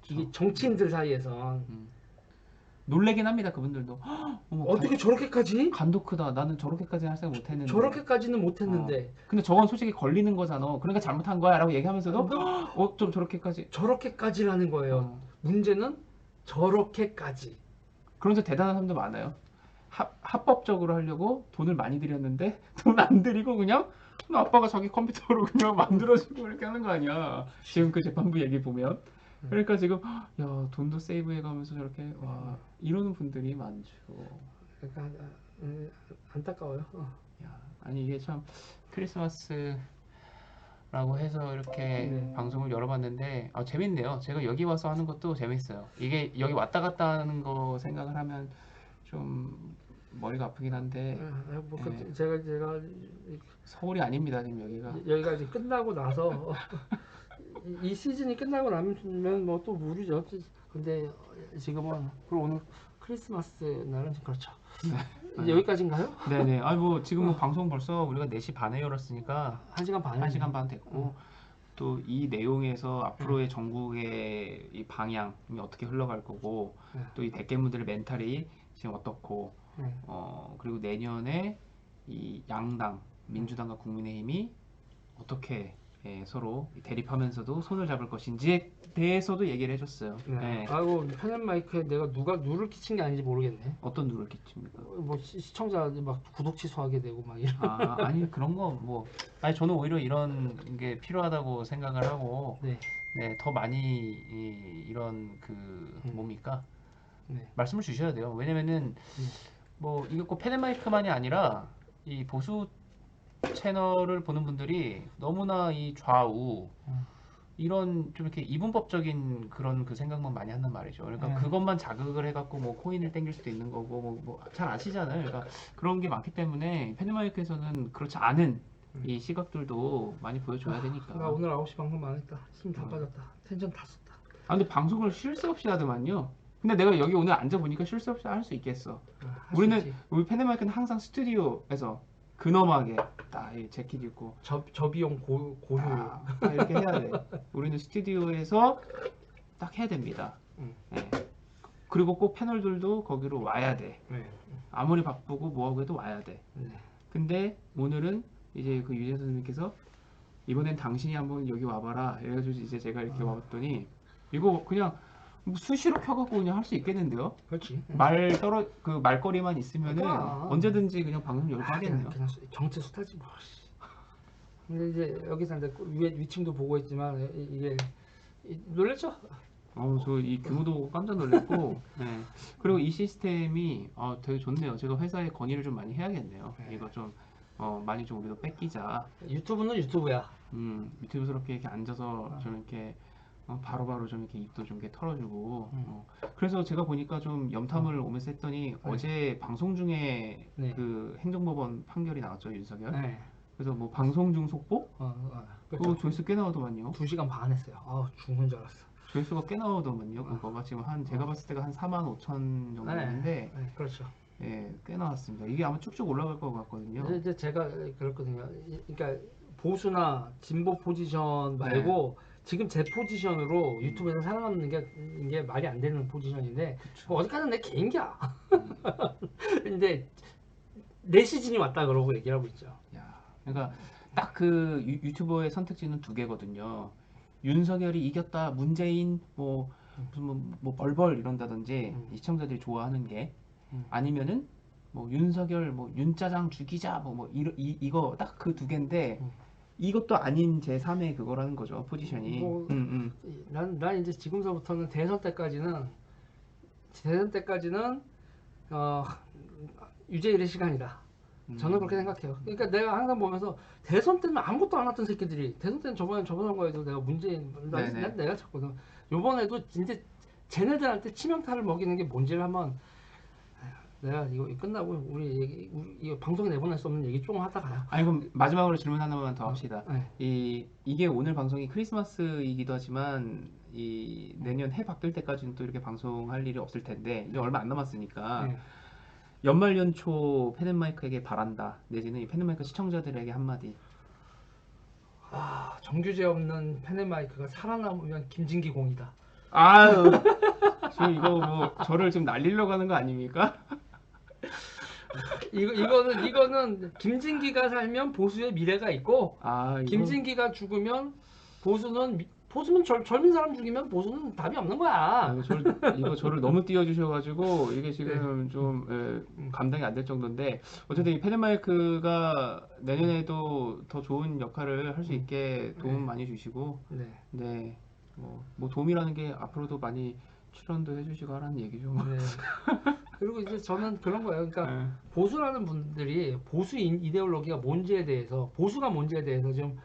그쵸. 이게 정치인들 사이에선 놀래긴 합니다. 그분들도 어머, 어떻게 저렇게까지? 간도 크다. 나는 저렇게까지 할 생각 못했는데. 저렇게까지는 못했는데. 근데 저건 솔직히 걸리는 거잖아. 그러니까 잘못한 거야 라고 얘기하면서도 좀 저렇게까지라는 거예요. 문제는 저렇게까지. 그러면서 대단한 사람도 많아요. 합법적으로 하려고 돈을 많이 들였는데 돈 안 들이고 그냥 아빠가 자기 컴퓨터로 그냥 만들어주고 이렇게 하는 거 아니야. 지금 그 재판부 얘기 보면. 그러니까 지금 야 돈도 세이브해가면서 저렇게 와 이러는 분들이 많죠. 그러니까 안타까워요. 야, 아니 이게 참 크리스마스라고 해서 이렇게 방송을 열어봤는데 재밌네요. 제가 여기 와서 하는 것도 재밌어요. 이게 여기 왔다 갔다 하는 거 생각을 하면 좀 머리가 아프긴 한데 제가 서울이 아닙니다 지금 여기가 이제 끝나고 나서 이 시즌이 끝나고 나면 뭐 또 모르죠. 근데 지금은 그리고 오늘 크리스마스 날은 그렇죠. 이제 여기까지인가요? 네네. 뭐 지금 뭐 방송 벌써 우리가 4시 반에 열었으니까 1시간 반 됐고 또 이 내용에서 앞으로의 전국의 이 방향이 어떻게 흘러갈 거고 또 이 대깨문들의 멘탈이 지금 어떻고 그리고 내년에 이 양당 민주당과 국민의힘이 어떻게 서로 대립하면서도 손을 잡을 것인지에 대해서도 얘기를 해줬어요. 아이고 편한 마이크에 내가 누가 누를 끼친 게 아닌지 모르겠네. 어떤 누를 끼칩니까? 뭐 시청자 막 구독 취소하게 되고 막 이런. 아니 그런 거 뭐 아니 저는 오히려 이런 게 필요하다고 생각을 하고 더 많이 이런 그 뭡니까? 말씀을 주셔야 돼요. 왜냐면은 뭐 이게 꼭 펜앤마이크만이 아니라 이 보수 채널을 보는 분들이 너무나 이 좌우 이런 좀 이렇게 이분법적인 그런 그 생각만 많이 한단 말이죠. 그러니까 그것만 자극을 해갖고 뭐 코인을 땡길 수도 있는 거고 뭐 잘 아시잖아요. 그러니까 그런 게 많기 때문에 펜앤마이크에서는 그렇지 않은 이 시각들도 많이 보여줘야 되니까. 나 오늘 9시 방송 망했다. 힘 다 빠졌다. 텐션 다 썼다. 근데 방송을 쉴 새 없이 하더만요. 근데 내가 여기 오늘 앉아보니까 쉴 새 없이 할 수 있겠어. 우리 펜앤마이크는 항상 스튜디오에서 근엄하게 딱 재킷 입고 저비용 고효 이렇게 해야 돼. 우리는 스튜디오에서 딱 해야 됩니다. 그리고 꼭 패널들도 거기로 와야 돼. 아무리 바쁘고 뭐하고 해도 와야 돼. 근데 오늘은 이제 그 유재 선생님께서 이번엔 당신이 한번 여기 와봐라 이래가지고 이제 제가 이렇게 와봤더니 이거 그냥 수시로 켜갖고 그냥 할 수 있겠는데요? 그렇지. 말거리만 있으면은 언제든지 그냥 방송 열고 하겠네요. 그냥 정치 수타지 뭐. 근데 이제 여기서 이제 위층도 보고 있지만 이게 놀랬죠? 저 이 규모도 깜짝 놀랐고, 그리고 이 시스템이 되게 좋네요. 제가 회사에 건의를 좀 많이 해야겠네요. 이거 좀 많이 좀 우리도 뺏기자. 유튜브는 유튜브야. 유튜브스럽게 이렇게 앉아서 좀 이렇게 바로바로 좀 이렇게 입도 좀 이렇게 털어주고. 그래서 제가 보니까 좀 염탐을 오면서 했더니 어제 방송 중에 그 행정법원 판결이 나왔죠, 윤석열. 그래서 뭐 방송 중 속보? 그거 조회수 꽤 나오더만요. 2시간 반 했어요. 죽는 줄 알았어. 조회수가 꽤 나오더만요. 그거가 지금 한 제가 봤을 때가 한 4만 5천 정도인데, 네, 그렇죠. 예, 꽤 나왔습니다. 이게 아마 쭉쭉 올라갈 것 같거든요. 이제 제가 그렇거든요. 그러니까 보수나 진보 포지션 말고 지금 제 포지션으로 유튜브에서 살아남는 게 말이 안 되는 포지션인데 어디까지는 내 개인기야. 근데 내 시즌이 왔다 그러고 얘기를 하고 있죠. 야, 그러니까 딱 그 유튜버의 선택지는 두 개거든요. 윤석열이 이겼다, 문재인 뭐 무슨 뭐 벌벌 이런다든지 시청자들이 좋아하는 게 아니면은 뭐 윤석열 뭐 윤짜장 죽이자 뭐 이거 딱 그 두 개인데 이것도 아닌 제 3의 그거라는 거죠, 포지션이. 난 이제 지금서부터는 대선 때까지는 유재일의 시간이다. 저는 그렇게 생각해요. 그러니까 내가 항상 보면서 대선 때는 아무것도 안 했던 새끼들이 대선 때는 저번 선거에도 내가 문재인 내가 쳤거든. 요번에도 이제 쟤네들한테 치명타를 먹이는 게 뭔지를 한번 내가 이거 끝나고 우리 이거 방송에 내보낼 수 없는 얘기 좀 하다가요. 아니 그럼 마지막으로 질문 하나만 더 합시다. 이게 오늘 방송이 크리스마스이기도 하지만 이 내년 해 바뀔 때까지는 또 이렇게 방송할 일이 없을 텐데 이제 얼마 안 남았으니까 연말 연초 펜앤마이크에게 바란다 내지는 이 펜앤마이크 시청자들에게 한마디. 정규제 없는 펜앤마이크가 살아남으면 김진기 공이다. 아유, 지금 이거 뭐 저를 지금 날리려고 하는 거 아닙니까? 이거는 김진기가 살면 보수의 미래가 있고 이거... 김진기가 죽으면 보수는 젊은 사람 죽이면 보수는 답이 없는 거야. 이거 저를 너무 띄워주셔가지고 이게 지금 좀 감당이 안 될 정도인데 어쨌든 이 펜앤마이크가 내년에도 더 좋은 역할을 할 수 있게 도움 많이 주시고 뭐 도움이라는 게 앞으로도 많이 출연도 해주시고 하라는 얘기죠. 그리고 이제 저는 그런 거예요. 그러니까 보수라는 분들이 보수 이데올로기가 뭔지에 대해서 보수가 뭔지에 대해서 좀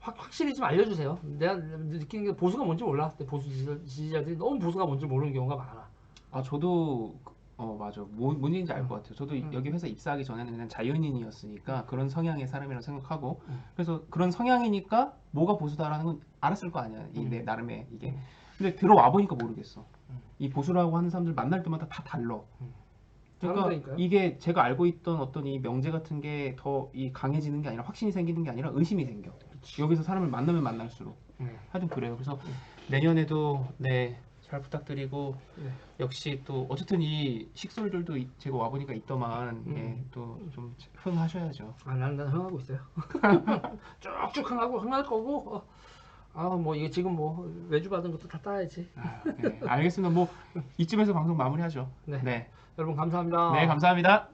확실히 좀 알려주세요. 내가 느끼는 게 보수가 뭔지 몰라. 보수 지지자들이 너무 보수가 뭔지 모르는 경우가 많아. 저도 맞아. 뭔지 알 것 같아요. 저도 여기 회사 입사하기 전에는 그냥 자연인이었으니까 그런 성향의 사람이라고 생각하고 그래서 그런 성향이니까 뭐가 보수다라는 건 알았을 거 아니야. 내 나름의 이게. 근데 들어와 보니까 모르겠어. 이 보수라고 하는 사람들 만날 때마다 다 달라. 그러니까 이게 제가 알고 있던 어떤 이 명제 같은 게 더 이 강해지는 게 아니라 확신이 생기는 게 아니라 의심이 생겨. 여기서 사람을 만나면 만날수록. 하여튼 그래요. 그래서 내년에도 잘 부탁드리고 역시 또 어쨌든 이 식솔들도 제가 와 보니까 있더만 또 좀 흥하셔야죠. 난 흥하고 있어요. 쭉쭉 흥할 거고. 뭐 이게 지금 뭐 외주 받은 것도 다 따야지. 알겠습니다. 뭐 이쯤에서 방송 마무리하죠. 여러분 감사합니다. 네, 감사합니다.